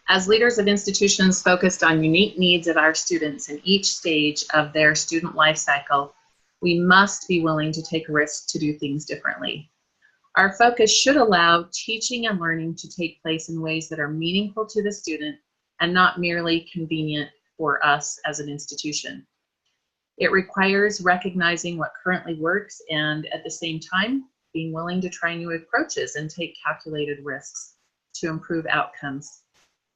As leaders of institutions focused on unique needs of our students in each stage of their student life cycle, we must be willing to take risks to do things differently. Our focus should allow teaching and learning to take place in ways that are meaningful to the student and not merely convenient for us as an institution. It requires recognizing what currently works and, at the same time, being willing to try new approaches and take calculated risks to improve outcomes.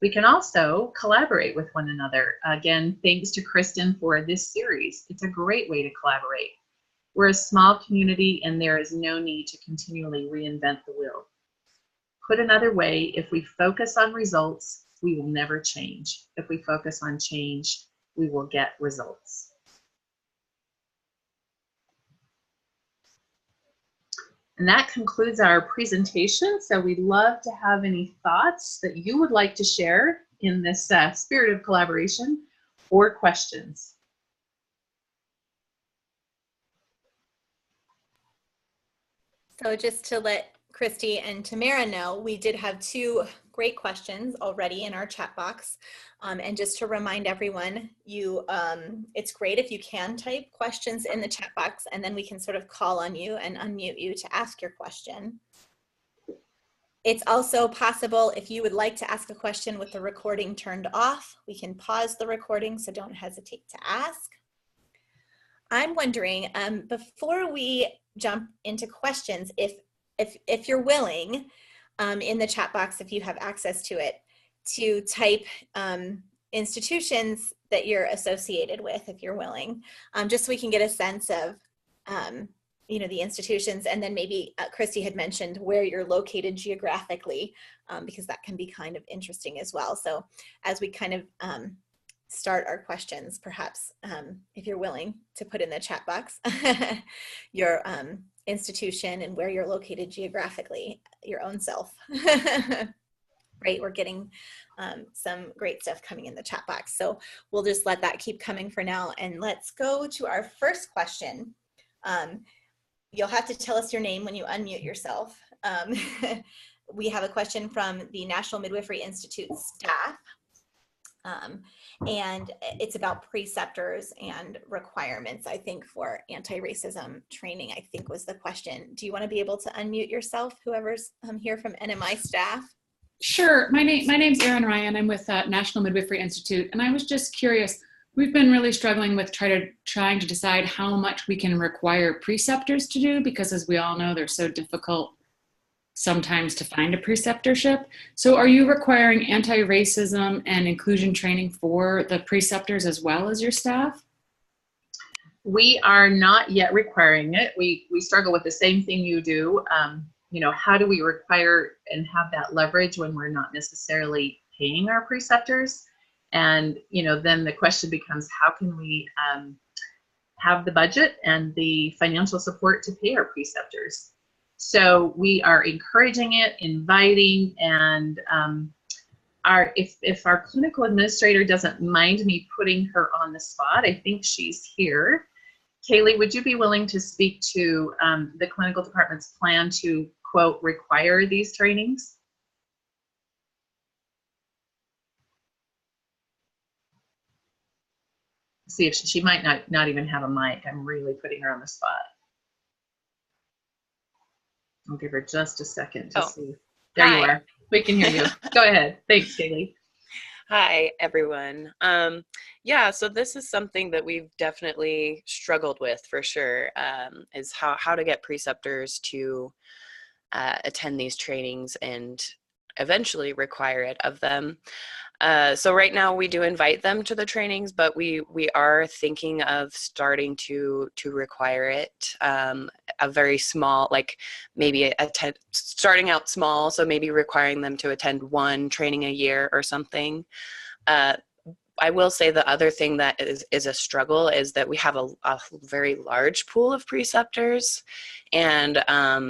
We can also collaborate with one another. Again, thanks to Kristen for this series. It's a great way to collaborate. We're a small community and there is no need to continually reinvent the wheel. Put another way, if we focus on results, we will never change. If we focus on change, we will get results. And that concludes our presentation. So we'd love to have any thoughts that you would like to share in this spirit of collaboration or questions. So just to let Christy and Tamara know, we did have 2 great questions already in our chat box. And just to remind everyone, it's great if you can type questions in the chat box, and then we can sort of call on you and unmute you to ask your question. It's also possible, if you would like to ask a question with the recording turned off, we can pause the recording, so don't hesitate to ask. I'm wondering, before we jump into questions, if you're willing, in the chat box, if you have access to it, to type institutions that you're associated with, if you're willing, just so we can get a sense of, the institutions, and then maybe Christy had mentioned where you're located geographically, because that can be kind of interesting as well. So as we kind of start our questions, perhaps if you're willing to put in the chat box your institution and where you're located geographically, your own self. Right, we're getting some great stuff coming in the chat box, so we'll just let that keep coming for now, and let's go to our first question. You'll have to tell us your name when you unmute yourself. We have a question from the National Midwifery Institute staff. And it's about preceptors and requirements, I think, for anti-racism training, I think was the question. Do you want to be able to unmute yourself, whoever's here from NMI staff? Sure. My name's Erin Ryan. I'm with National Midwifery Institute, and I was just curious. We've been really struggling with trying to decide how much we can require preceptors to do, because as we all know, they're so difficult sometimes to find a preceptorship. So are you requiring anti-racism and inclusion training for the preceptors as well as your staff? We are not yet requiring it. We struggle with the same thing you do. How do we require and have that leverage when we're not necessarily paying our preceptors? And, then the question becomes, how can we have the budget and the financial support to pay our preceptors? So we are encouraging it, inviting, and if our clinical administrator doesn't mind me putting her on the spot, I think she's here. Kaylee, would you be willing to speak to the clinical department's plan to, quote, require these trainings? See if she might not even have a mic. I'm really putting her on the spot. I'll give her just a second to see. There you are. We can hear you. Go ahead. Thanks, Kaylee. Hi, everyone. Yeah, so this is something that we've definitely struggled with for sure, is how to get preceptors to attend these trainings and eventually require it of them. So right now we do invite them to the trainings, but we are thinking of starting to require it. A very small, like maybe starting out small, so maybe requiring them to attend one training a year or something. I will say the other thing that is a struggle is that we have a very large pool of preceptors, and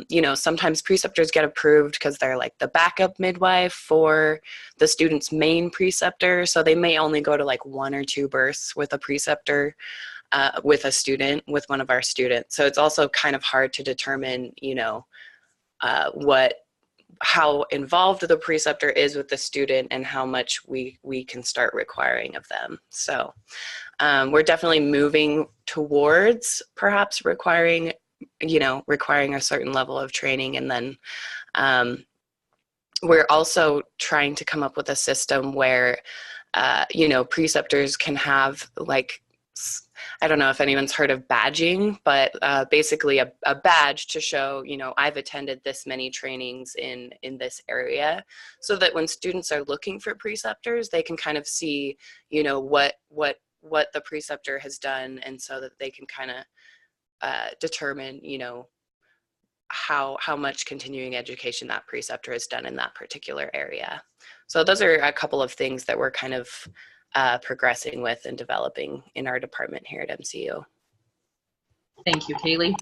you know, sometimes preceptors get approved because they're like the backup midwife for the student's main preceptor, so they may only go to like 1 or 2 births with a preceptor with a student, with one of our students. So it's also kind of hard to determine, you know, how involved the preceptor is with the student and how much we can start requiring of them. So we're definitely moving towards perhaps requiring a certain level of training. And then we're also trying to come up with a system where, you know, preceptors can have, like, I don't know if anyone's heard of badging, but basically a badge to show, you know, I've attended this many trainings in this area, so that when students are looking for preceptors, they can kind of see, you know, what the preceptor has done, and so that they can kind of determine, you know, how much continuing education that preceptor has done in that particular area. So those are a couple of things that we're kind of progressing with and developing in our department here at MCU. Thank you, Kaylee.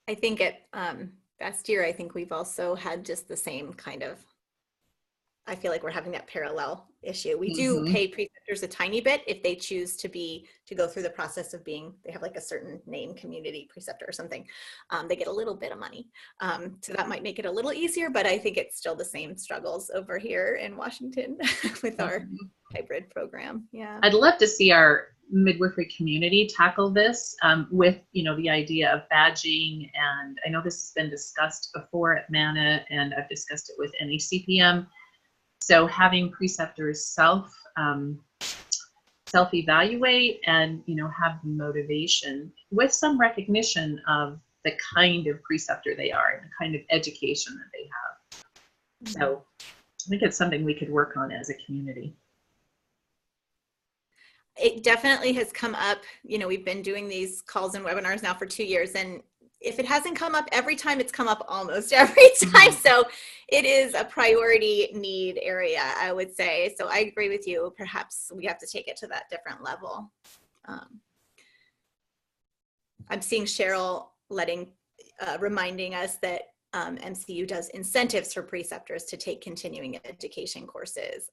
I think at last year, I think we've also had just the same kind of, I feel like we're having that parallel issue. We do pay preceptors a tiny bit if they choose to go through the process of being, they have like a certain name, community preceptor or something. They get a little bit of money. So that might make it a little easier, but I think it's still the same struggles over here in Washington with our hybrid program. Yeah. I'd love to see our midwifery community tackle this with, you know, the idea of badging. And I know this has been discussed before at MANA, and I've discussed it with NACPM. So having preceptors self-evaluate and, you know, have motivation with some recognition of the kind of preceptor they are and the kind of education that they have. So I think it's something we could work on as a community. It definitely has come up. You know, we've been doing these calls and webinars now for 2 years, and if it hasn't come up every time, it's come up almost every time. So it is a priority need area, I would say. So I agree with you. Perhaps we have to take it to that different level. I'm seeing Cheryl reminding us that MCU does incentives for preceptors to take continuing education courses,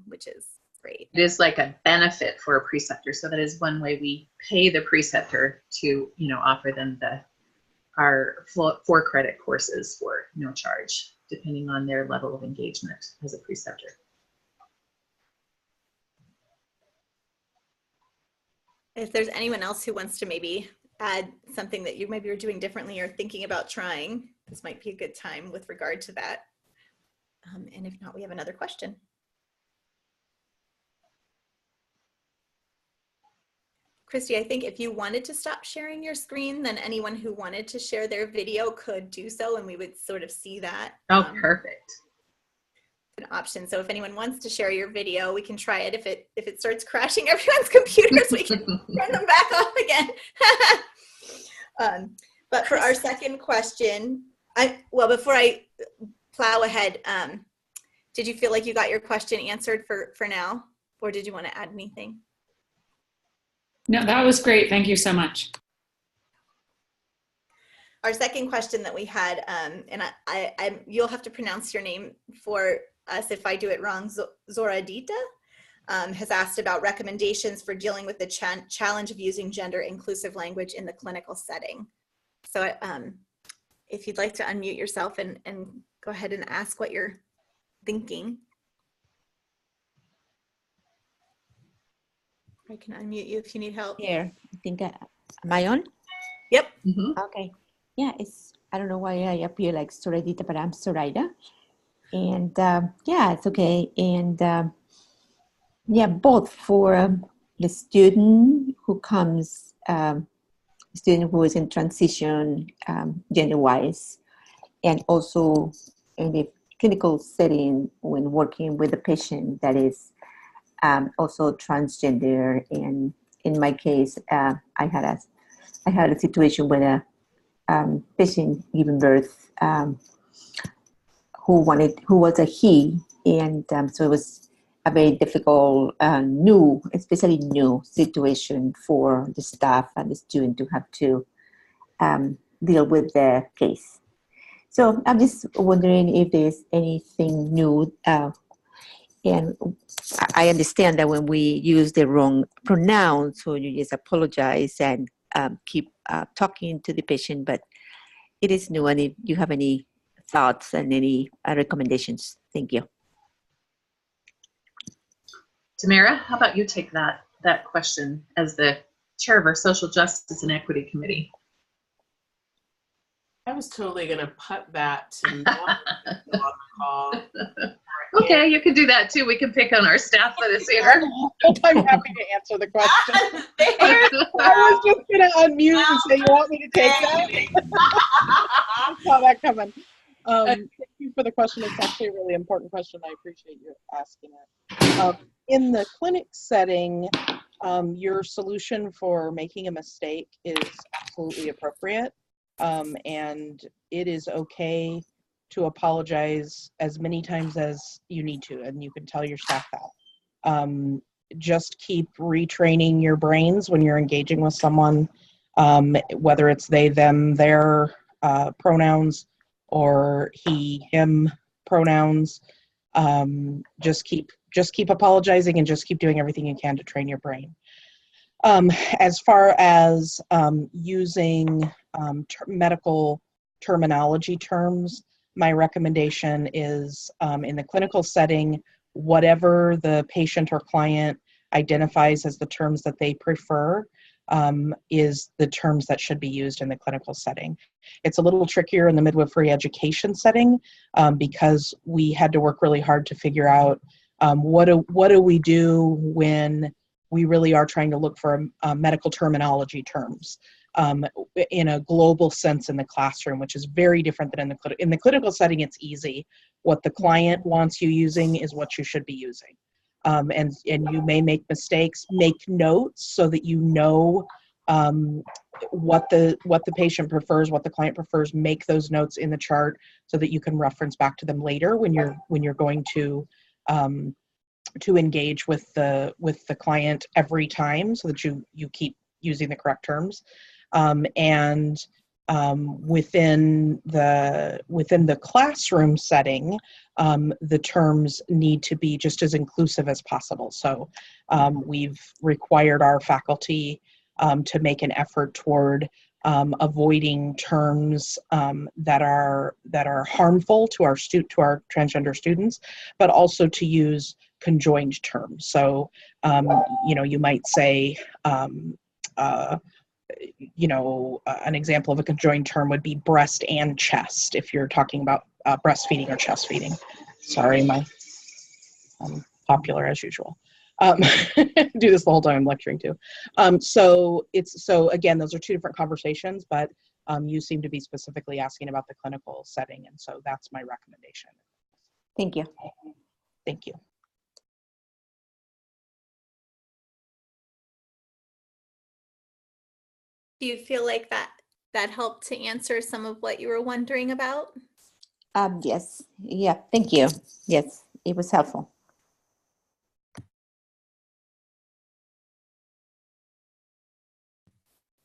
which is great. It is like a benefit for a preceptor. So that is one way we pay the preceptor to, you know, offer them our 4 credit courses for no charge, depending on their level of engagement as a preceptor. If there's anyone else who wants to maybe add something that you maybe are doing differently or thinking about trying, this might be a good time with regard to that. And if not, we have another question. Christy, I think if you wanted to stop sharing your screen, then anyone who wanted to share their video could do so, and we would sort of see that. Oh, perfect. An option. So if anyone wants to share your video, we can try it. If it starts crashing everyone's computers, we can turn them back off again. But for our second question, before I plow ahead, did you feel like you got your question answered for now, or did you want to add anything? No, that was great. Thank you so much. Our second question that we had, and you'll have to pronounce your name for us if I do it wrong, Zoradita, has asked about recommendations for dealing with the challenge of using gender inclusive language in the clinical setting. So if you'd like to unmute yourself and go ahead and ask what you're thinking. I can unmute you if you need help. Here, I think, am I on? Yep. Mhm. Okay. Yeah, I don't know why I appear like Soradita, but I'm Soraya. And yeah, it's okay. And yeah, both for the student who comes, student who is in transition gender-wise, and also in the clinical setting when working with a patient that is also transgender. And in my case, I had a situation where a patient giving birth who was a he, and so it was a very difficult, especially new situation for the staff and the student to have to deal with the case. So I'm just wondering if there's anything new. And I understand that when we use the wrong pronouns, so you just apologize and keep talking to the patient, but it is new. And if you have any thoughts and any recommendations, thank you. Tamara, how about you take that question as the chair of our Social Justice and Equity Committee? I was totally going to put that to Mel on the call. Okay, you can do that too. We can pick on our staff that is here. I'm happy to answer the question. I was just going to unmute and say, you want me to take that? I saw that coming. Thank you for the question. It's actually a really important question. I appreciate you asking it. In the clinic setting, your solution for making a mistake is absolutely appropriate. And it is okay to apologize as many times as you need to, and you can tell your staff that. Just keep retraining your brains when you're engaging with someone, whether it's they, them, their pronouns, or he, him pronouns. Just keep apologizing and just keep doing everything you can to train your brain. As far as using medical terminology terms, my recommendation is in the clinical setting, whatever the patient or client identifies as the terms that they prefer is the terms that should be used in the clinical setting. It's a little trickier in the midwifery education setting because we had to work really hard to figure out what do we do when we really are trying to look for medical terminology terms in a global sense in the classroom, which is very different than in the clinical setting. It's easy. What the client wants you using is what you should be using. And you may make mistakes. Make notes so that you know what the patient prefers, what the client prefers. Make those notes in the chart so that you can reference back to them later when you're going to engage with the client every time, so that you keep using the correct terms. And within the classroom setting, the terms need to be just as inclusive as possible. So we've required our faculty to make an effort toward avoiding terms that are harmful to our transgender students, but also to use conjoined terms. So you might say an example of a conjoined term would be breast and chest if you're talking about breastfeeding or chest feeding. Sorry, I'm popular as usual. Do this the whole time I'm lecturing too. So again, those are two different conversations, but you seem to be specifically asking about the clinical setting, and so that's my recommendation. Thank you. Thank you. Do you feel like that helped to answer some of what you were wondering about? Yes. Yeah. Thank you. Yes, it was helpful.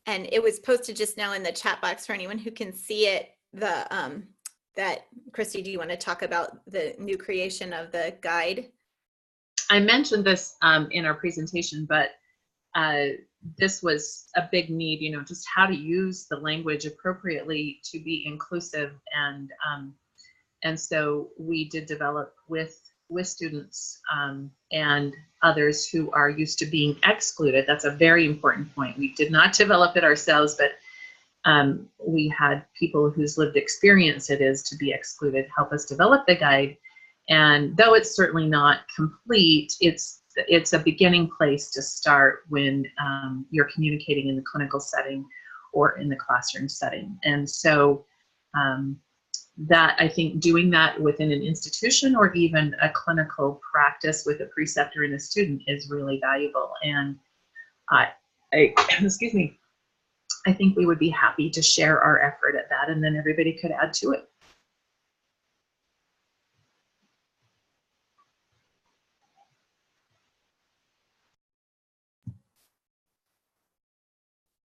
And it was posted just now in the chat box for anyone who can see it. That Christy, do you want to talk about the new creation of the guide? I mentioned this in our presentation, but this was a big need, you know, just how to use the language appropriately to be inclusive. And so we did develop with students and others who are used to being excluded. That's a very important point. We did not develop it ourselves, but we had people whose lived experience it is to be excluded help us develop the guide. And though it's certainly not complete, it's a beginning place to start when you're communicating in the clinical setting or in the classroom setting. And so that, I think, doing that within an institution or even a clinical practice with a preceptor and a student is really valuable. And I excuse me, I think we would be happy to share our effort at that, and then everybody could add to it.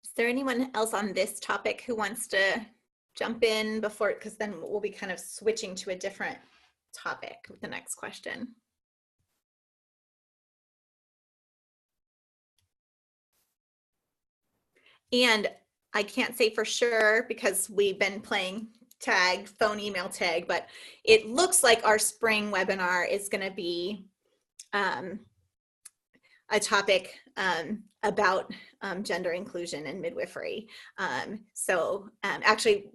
Is there anyone else on this topic who wants to jump in before, because then we'll be kind of switching to a different topic with the next question. And I can't say for sure because we've been playing tag, phone, email tag, but it looks like our spring webinar is going to be a topic about gender inclusion and midwifery. Actually,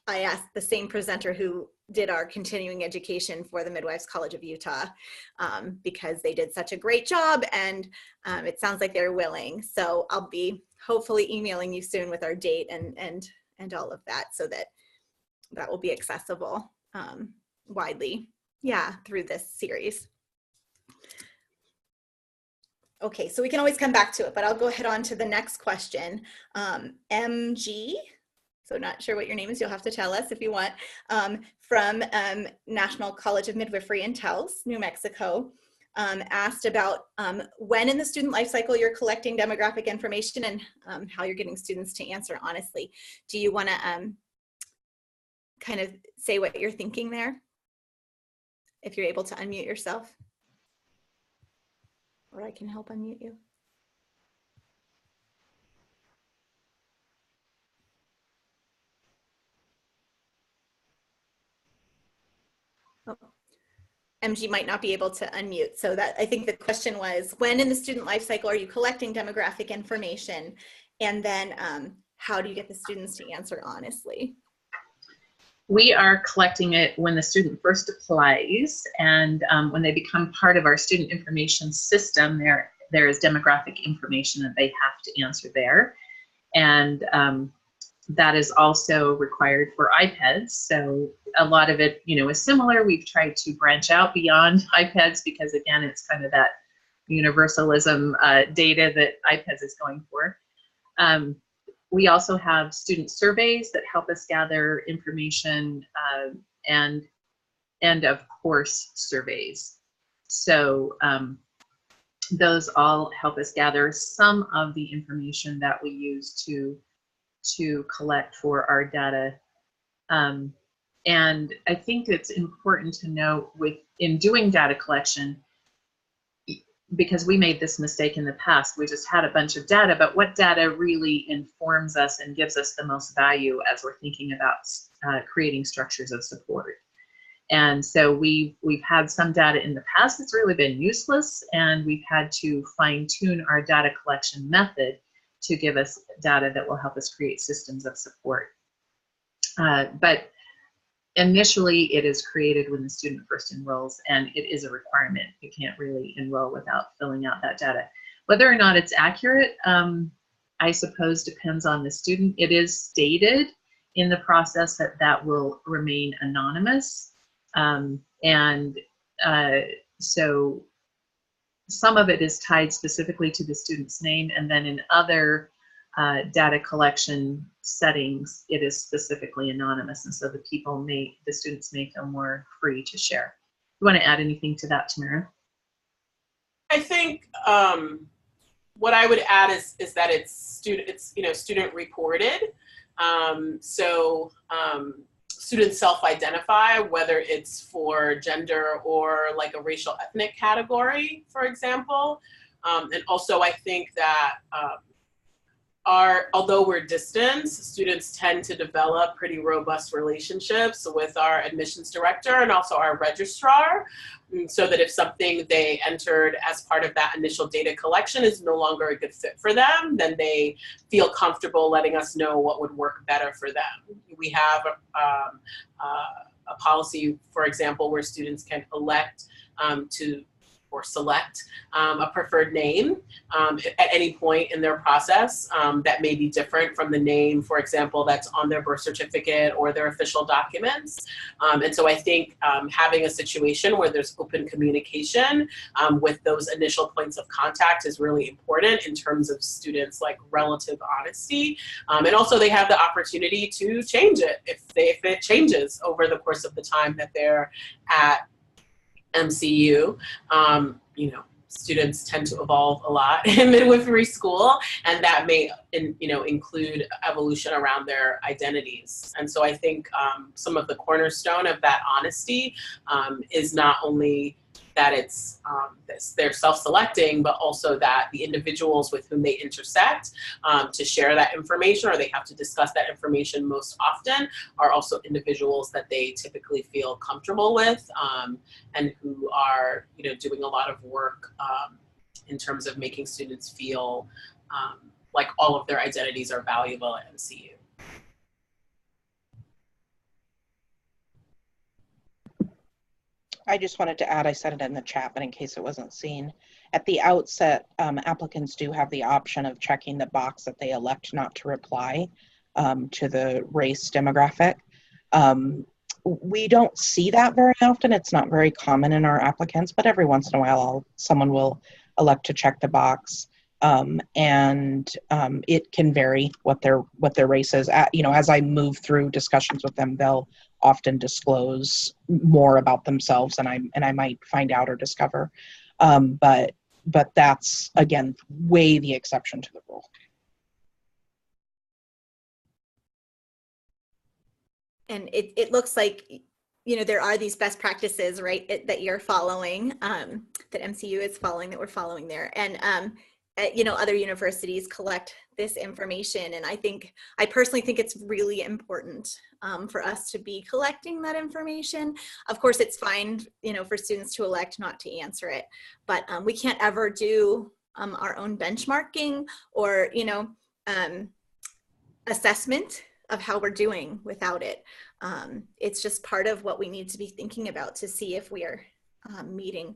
I asked the same presenter who did our continuing education for the Midwives College of Utah because they did such a great job, and it sounds like they're willing. So I'll be hopefully emailing you soon with our date and all of that, so that will be accessible widely, through this series. Okay, so we can always come back to it, but I'll go ahead on to the next question. MG, so not sure what your name is, you'll have to tell us if you want, from National College of Midwifery in Taos, New Mexico, asked about when in the student life cycle you're collecting demographic information and how you're getting students to answer honestly. Do you want to kind of say what you're thinking there? If you're able to unmute yourself. Or I can help unmute you. Oh. MG might not be able to unmute. So that, I think the question was, when in the student life cycle are you collecting demographic information? And then how do you get the students to answer honestly? We are collecting it when the student first applies, and when they become part of our student information system, there is demographic information that they have to answer there. And that is also required for iPads. So a lot of it, is similar. We've tried to branch out beyond iPads because, again, it's kind of that universalism data that iPads is going for. We also have student surveys that help us gather information and of course surveys. So those all help us gather some of the information that we use to collect for our data. And I think it's important to note in doing data collection, because we made this mistake in the past, we just had a bunch of data, but what data really informs us and gives us the most value as we're thinking about creating structures of support. And so we've had some data in the past that's really been useless, and we've had to fine-tune our data collection method to give us data that will help us create systems of support. But initially, it is created when the student first enrolls, and it is a requirement. You can't really enroll without filling out that data. Whether or not it's accurate, I suppose depends on the student. It is stated in the process that will remain anonymous. So some of it is tied specifically to the student's name, and then in other data collection settings, it is specifically anonymous, and so the students may feel more free to share. You want to add anything to that, Tamara? I think what I would add is that it's student reported. Students self-identify, whether it's for gender or like a racial ethnic category, for example. And also I think that although we're distant, students tend to develop pretty robust relationships with our admissions director and also our registrar, so that if something they entered as part of that initial data collection is no longer a good fit for them, then they feel comfortable letting us know what would work better for them. We have a policy, for example, where students can elect or select a preferred name at any point in their process that may be different from the name, for example, that's on their birth certificate or their official documents. And so I think having a situation where there's open communication with those initial points of contact is really important in terms of students' like relative honesty. And also they have the opportunity to change it if it changes over the course of the time that they're at MCU. You know, students tend to evolve a lot in midwifery school, and that may include evolution around their identities. And so I think some of the cornerstone of that honesty is not only that they're self-selecting, but also that the individuals with whom they intersect to share that information, or they have to discuss that information most often, are also individuals that they typically feel comfortable with and who are doing a lot of work in terms of making students feel like all of their identities are valuable at MCU. I just wanted to add, I said it in the chat, but in case it wasn't seen, at the outset, applicants do have the option of checking the box that they elect not to reply to the race demographic. We don't see that very often. It's not very common in our applicants, but every once in a while, someone will elect to check the box. And it can vary what their race is. As I move through discussions with them, they'll often disclose more about themselves than I might find out or discover. But that's, again, way the exception to the rule. And it looks like, there are these best practices, right, that you're following, that MCU is following, that we're following there. And, other universities collect this information. And I personally think it's really important for us to be collecting that information. Of course, it's fine, for students to elect not to answer it, but we can't ever do our own benchmarking or, assessment of how we're doing without it. It's just part of what we need to be thinking about to see if we are meeting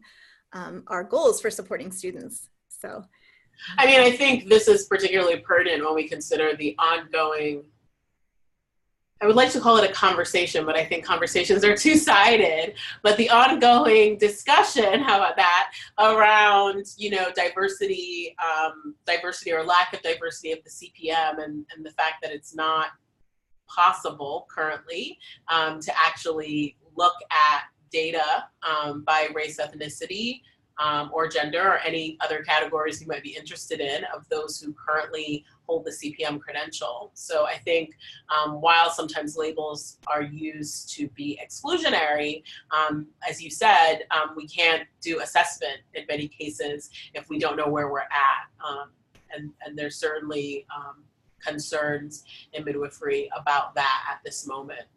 our goals for supporting students. So, I mean, I think this is particularly pertinent when we consider the ongoing, I would like to call it a conversation, but I think conversations are two-sided, but the ongoing discussion, how about that, around, diversity or lack of diversity of the CPM and the fact that it's not possible currently to actually look at data by race, ethnicity, or gender, or any other categories you might be interested in of those who currently hold the CPM credential. So I think while sometimes labels are used to be exclusionary, as you said, we can't do assessment in many cases if we don't know where we're at. And there's certainly concerns in midwifery about that at this moment.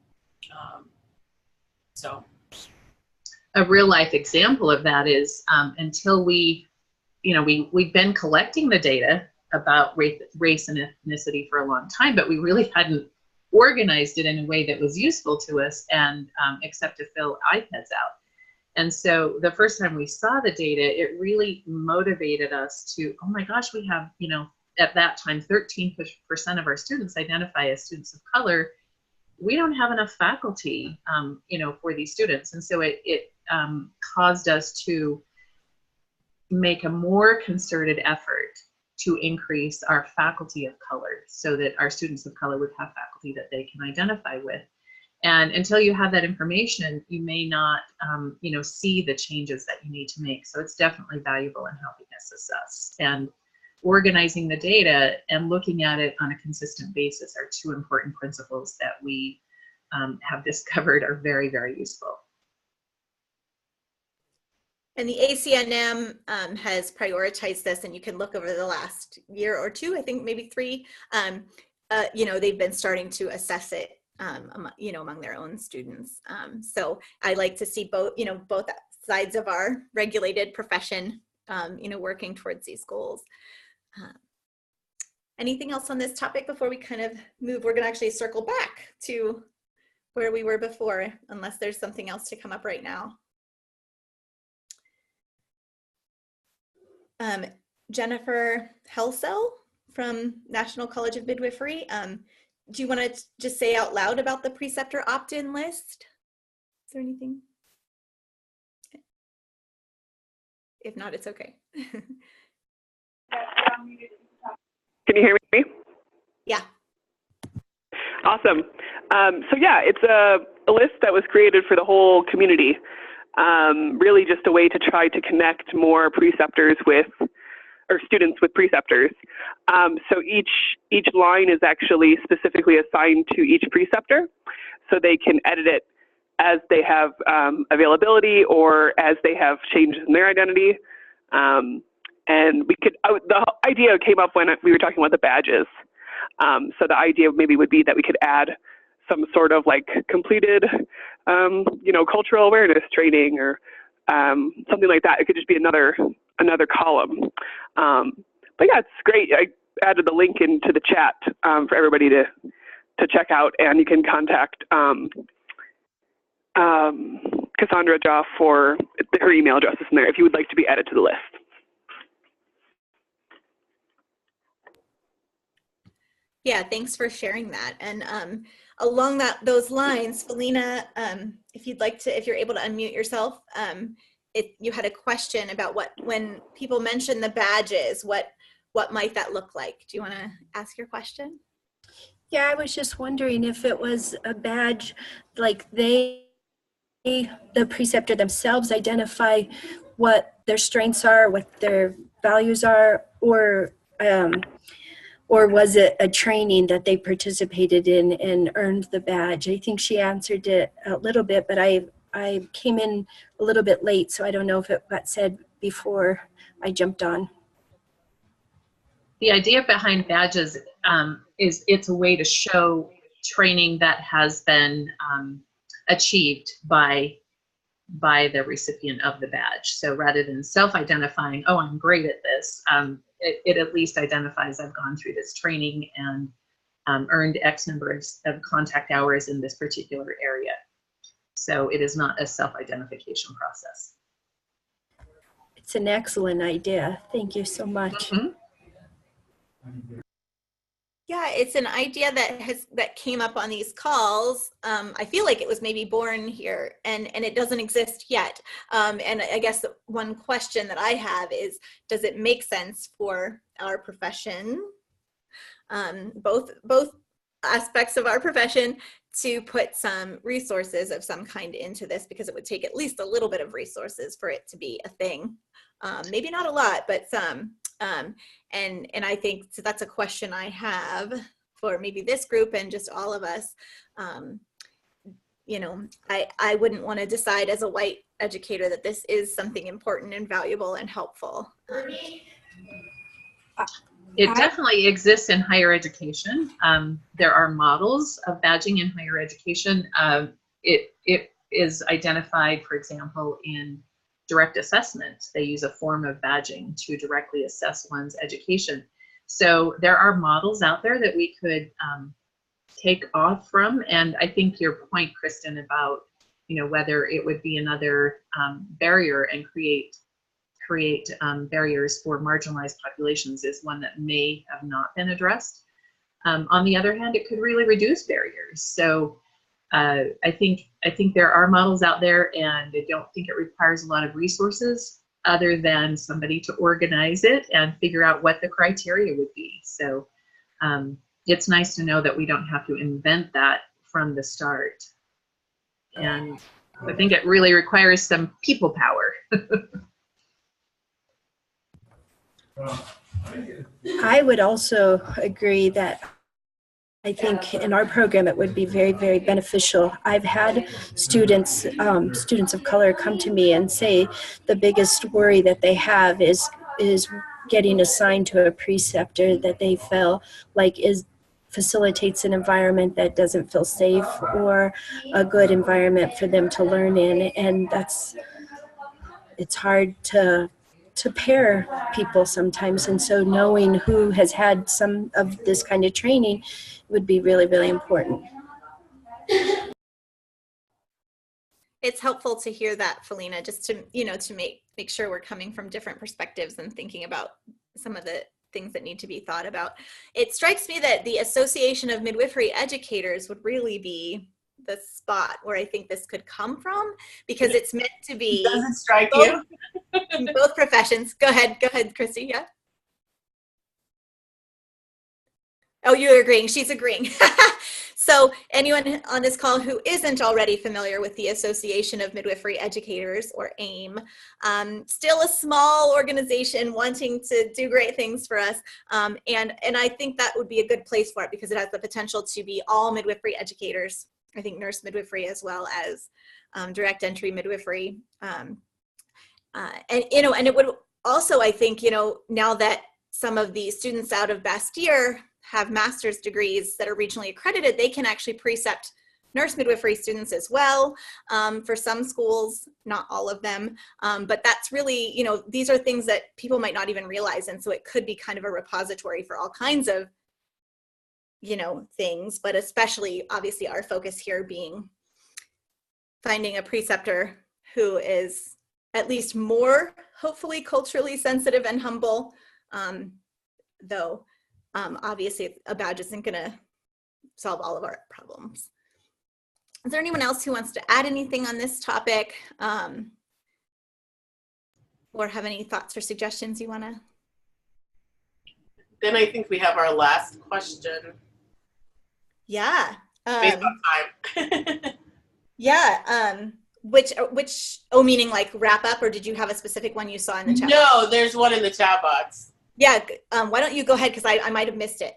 A real life example of that is until we've been collecting the data about race and ethnicity for a long time, but we really hadn't organized it in a way that was useful to us, and except to fill iPads out. And so the first time we saw the data, it really motivated us to, oh my gosh, we have, at that time, 13% of our students identify as students of color. We don't have enough faculty, for these students. And so it caused us to make a more concerted effort to increase our faculty of color so that our students of color would have faculty that they can identify with. And until you have that information, you may not, see the changes that you need to make. So it's definitely valuable in helping us assess. And organizing the data and looking at it on a consistent basis are two important principles that we have discovered are very, very useful. And the ACNM has prioritized this, and you can look over the last year or two, I think maybe 3, you know, they've been starting to assess it, you know, among their own students. So I like to see both, you know, both sides of our regulated profession, you know, working towards these goals. Anything else on this topic before we kind of move? We're going to actually circle back to where we were before, unless there's something else to come up right now. Jennifer Helsell from National College of Midwifery. Do you want to just say out loud about the preceptor opt-in list? Is there anything? If not, it's okay. Can you hear me? Yeah. Awesome. So yeah, it's a list that was created for the whole community. Really just a way to try to connect more preceptors with, or students with preceptors. So each line is actually specifically assigned to each preceptor, so they can edit it as they have availability or as they have changes in their identity. And we could, the idea came up when we were talking about the badges. So the idea maybe would be that we could add some sort of like completed, you know, cultural awareness training or something like that. It could just be another column. But yeah, it's great. I added the link into the chat for everybody to check out, and you can contact Cassandra Joff for her email address is in there if you would like to be added to the list. Yeah, thanks for sharing that. And along those lines, Felina, if you'd like to, if you're able to unmute yourself, you had a question about when people mention the badges, what might that look like? Do you want to ask your question? Yeah, I was just wondering if it was a badge, like the preceptor themselves identify what their strengths are, what their values are, or was it a training that they participated in and earned the badge? I think she answered it a little bit, but I came in a little bit late, so I don't know if it got said before I jumped on. The idea behind badges is it's a way to show training that has been achieved by the recipient of the badge. So rather than self-identifying, oh, I'm great at this, it at least identifies I've gone through this training and earned X number of contact hours in this particular area. So it is not a self-identification process. It's an excellent idea. Thank you so much. Mm-hmm. Yeah, it's an idea that came up on these calls. I feel like it was maybe born here, and it doesn't exist yet. And I guess one question that I have is, does it make sense for our profession, both aspects of our profession, to put some resources of some kind into this, because it would take at least a little bit of resources for it to be a thing. Maybe not a lot, but some. And I think so that's a question I have for maybe this group and just all of us. You know, I wouldn't want to decide as a white educator that this is something important and valuable and helpful. It definitely exists in higher education. There are models of badging in higher education. It is identified, for example, in direct assessment. They use a form of badging to directly assess one's education. So there are models out there that we could take off from. And I think your point, Kristen, about, you know, whether it would be another barrier and create barriers for marginalized populations is one that may have not been addressed. On the other hand, it could really reduce barriers. So I think there are models out there, and I don't think it requires a lot of resources other than somebody to organize it and figure out what the criteria would be. So it's nice to know that we don't have to invent that from the start. And I think it really requires some people power. I would also agree that I think in our program it would be very, very beneficial. I've had students, students of color come to me and say the biggest worry that they have is getting assigned to a preceptor that they feel like facilitates an environment that doesn't feel safe or a good environment for them to learn in. And it's hard to pair people sometimes, and so knowing who has had some of this kind of training would be really, really important. It's helpful to hear that, Felina, just to, you know, to make sure we're coming from different perspectives and thinking about some of the things that need to be thought about. It strikes me that the Association of Midwifery Educators would really be the spot where I think this could come from, because it's meant to be Doesn't strike you? Both professions. Go ahead, Christy. Yeah. Oh, you're agreeing. She's agreeing. So anyone on this call who isn't already familiar with the Association of Midwifery Educators, or AIM, still a small organization wanting to do great things for us. And I think that would be a good place for it, because it has the potential to be all midwifery educators. I think nurse midwifery as well as direct entry midwifery. And, you know, and it would also, I think, you know, now that some of the students out of Bastyr have master's degrees that are regionally accredited, they can actually precept nurse midwifery students as well. For some schools, not all of them, but that's really, you know, these are things that people might not even realize. And so it could be kind of a repository for all kinds of, you know, things, but especially obviously our focus here being finding a preceptor who is at least more, hopefully, culturally sensitive and humble, though obviously a badge isn't going to solve all of our problems. Is there anyone else who wants to add anything on this topic, or have any thoughts or suggestions you want to? Then I think we have our last question. Yeah. Based on time. Yeah. Which, meaning like wrap up, or did you have a specific one you saw in the chat? No, there's one in the chat box. Yeah. Why don't you go ahead, because I might have missed it.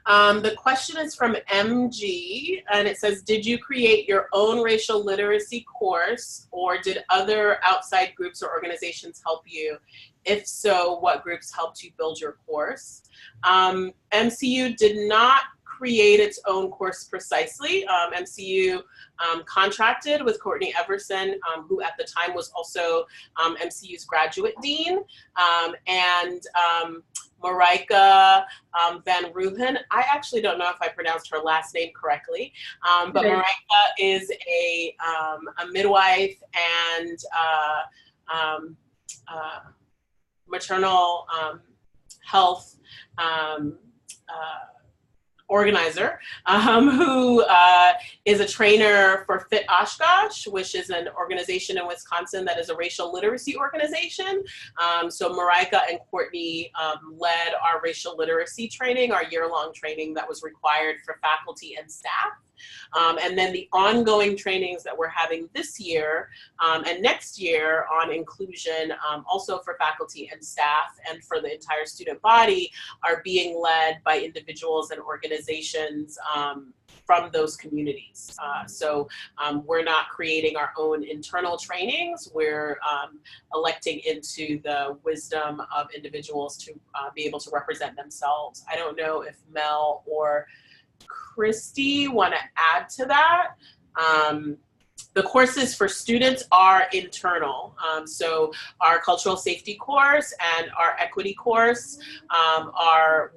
The question is from MG, and it says, did you create your own racial literacy course, or did other outside groups or organizations help you? If so, what groups helped you build your course? MCU did not create its own course precisely. MCU contracted with Courtney Everson, who at the time was also MCU's graduate dean, and Marika Van Ruhen. I actually don't know if I pronounced her last name correctly, but Marika is a midwife and maternal health organizer, who is a trainer for Fit Oshkosh, which is an organization in Wisconsin that is a racial literacy organization. So Marika and Courtney led our racial literacy training, our year-long training that was required for faculty and staff. And then the ongoing trainings that we're having this year and next year on inclusion, also for faculty and staff and for the entire student body, are being led by individuals and organizations from those communities. So we're not creating our own internal trainings. We're electing into the wisdom of individuals to be able to represent themselves. I don't know if Mel or Christy want to add to that. The courses for students are internal. So our cultural safety course and our equity course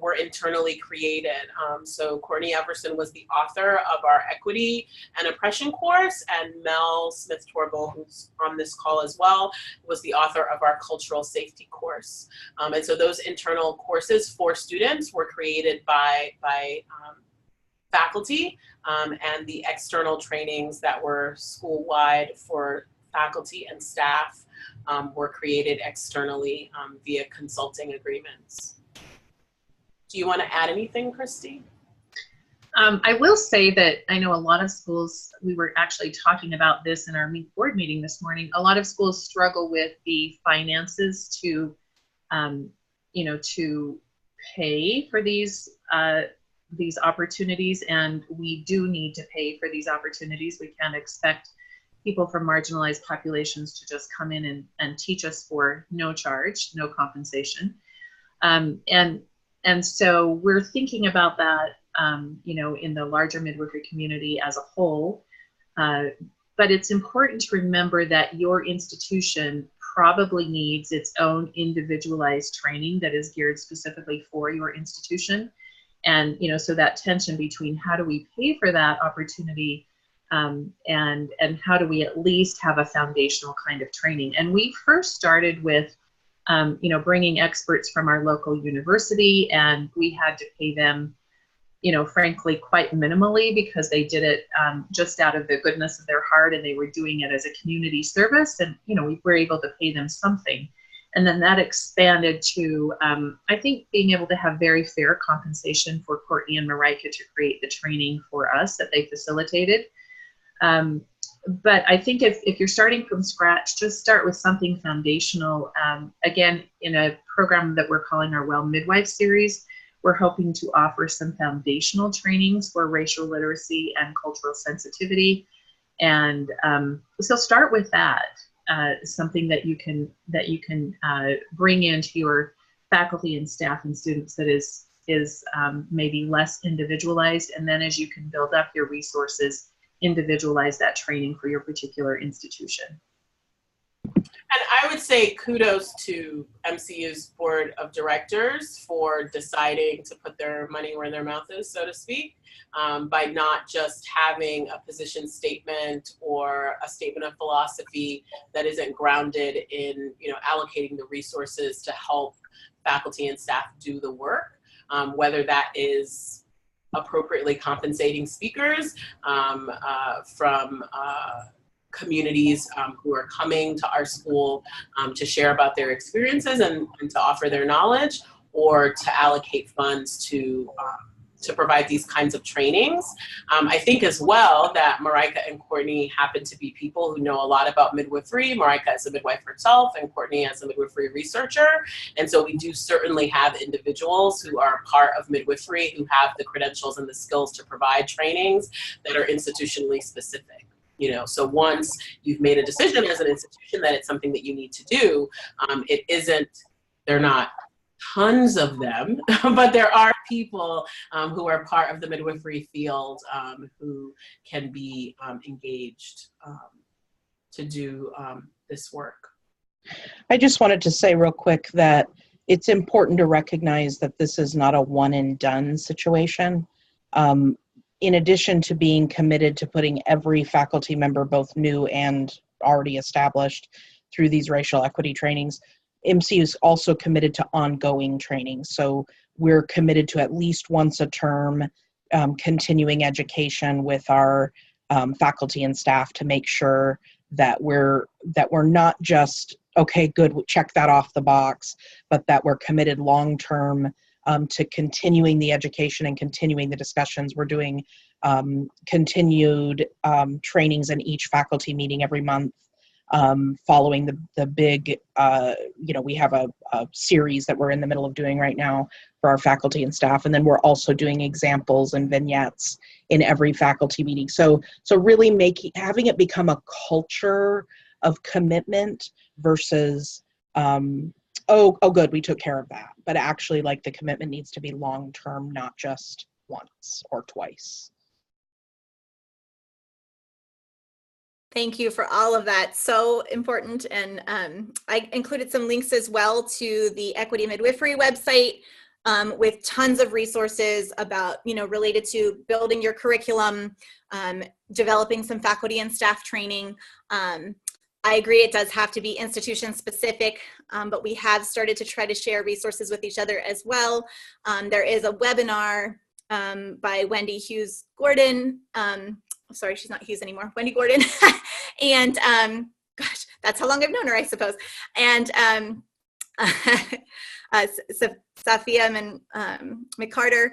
were internally created. So Courtney Everson was the author of our equity and oppression course, and Mel Smith-Torval, who's on this call as well, was the author of our cultural safety course. And so those internal courses for students were created by faculty, and the external trainings that were school-wide for faculty and staff were created externally via consulting agreements. Do you want to add anything, Christy? I will say that I know a lot of schools, we were actually talking about this in our board meeting this morning, a lot of schools struggle with the finances to, you know, to pay for these these opportunities, and we do need to pay for these opportunities. We can't expect people from marginalized populations to just come in and teach us for no charge, no compensation. And so we're thinking about that, you know, in the larger midwifery community as a whole. But it's important to remember that your institution probably needs its own individualized training that is geared specifically for your institution. And, you know, so that tension between how do we pay for that opportunity and how do we at least have a foundational kind of training. And we first started with, you know, bringing experts from our local university, and we had to pay them, you know, frankly, quite minimally, because they did it just out of the goodness of their heart, and they were doing it as a community service. And, you know, we were able to pay them something. And then that expanded to, I think, being able to have very fair compensation for Courtney and Marika to create the training for us that they facilitated. But I think if you're starting from scratch, just start with something foundational. Again, in a program that we're calling our Well Midwife series, we're hoping to offer some foundational trainings for racial literacy and cultural sensitivity. And so start with that, something that you can bring into your faculty and staff and students that is maybe less individualized. And then as you can build up your resources, individualize that training for your particular institution. And I would say kudos to MCU's board of directors for deciding to put their money where their mouth is, so to speak, by not just having a position statement or a statement of philosophy that isn't grounded in, you know, allocating the resources to help faculty and staff do the work, whether that is appropriately compensating speakers from communities who are coming to our school to share about their experiences and to offer their knowledge, or to allocate funds to provide these kinds of trainings. I think as well that Marika and Courtney happen to be people who know a lot about midwifery. Marika is a midwife herself, and Courtney as a midwifery researcher. And so we do certainly have individuals who are part of midwifery who have the credentials and the skills to provide trainings that are institutionally specific. You know, so once you've made a decision as an institution that it's something that you need to do, it isn't, they're not tons of them, but there are people who are part of the midwifery field who can be engaged to do this work. I just wanted to say real quick that it's important to recognize that this is not a one and done situation. In addition to being committed to putting every faculty member, both new and already established, through these racial equity trainings, MCU is also committed to ongoing training. So we're committed to at least once a term continuing education with our faculty and staff to make sure that we're not just, okay, good, check that off the box, but that we're committed long-term to continuing the education and continuing the discussions. We're doing continued trainings in each faculty meeting every month, following the big, you know, we have a series that we're in the middle of doing right now for our faculty and staff. And then we're also doing examples and vignettes in every faculty meeting. So really having it become a culture of commitment versus, oh, good, we took care of that. But actually, like, the commitment needs to be long-term, not just once or twice. Thank you for all of that. So important. And I included some links as well to the Equity Midwifery website with tons of resources about, you know, related to building your curriculum, developing some faculty and staff training. I agree it does have to be institution specific, but we have started to try to share resources with each other as well. There is a webinar by Wendy Hughes Gordon. Sorry, she's not Hughes anymore, Wendy Gordon. And gosh, that's how long I've known her, I suppose. And Safia McCarter,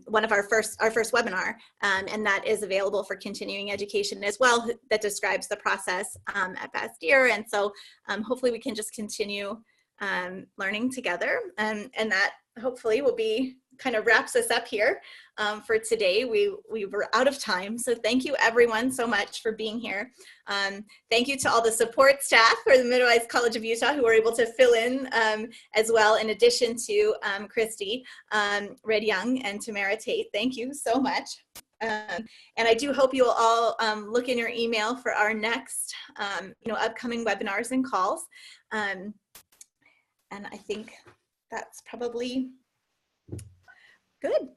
one of our first webinar, and that is available for continuing education as well, that describes the process at Bastyr. And so hopefully we can just continue learning together, and that hopefully will be kind of wraps us up here for today. We were out of time, so thank you everyone so much for being here. Thank you to all the support staff for the Midwest College of Utah who were able to fill in as well, in addition to Christy, Red Young, and Tamara Tate. Thank you so much. And I do hope you'll all look in your email for our next upcoming webinars and calls. And I think that's probably good.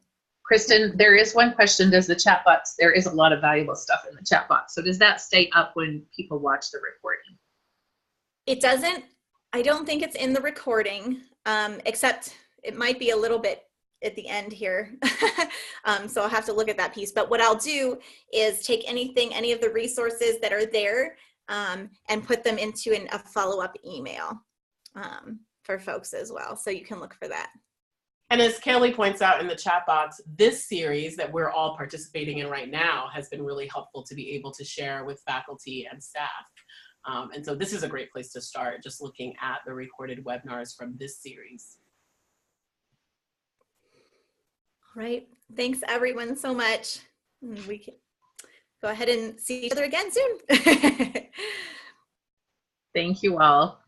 Kristen, there is one question. Does the chat box, there is a lot of valuable stuff in the chat box. So does that stay up when people watch the recording? It doesn't. I don't think it's in the recording, except it might be a little bit at the end here. So I'll have to look at that piece. But what I'll do is take any of the resources that are there and put them into a follow-up email for folks as well. So you can look for that. And as Kelly points out in the chat box, this series that we're all participating in right now has been really helpful to be able to share with faculty and staff. And so this is a great place to start, just looking at the recorded webinars from this series. All right, thanks everyone so much. We can go ahead and see each other again soon. Thank you all.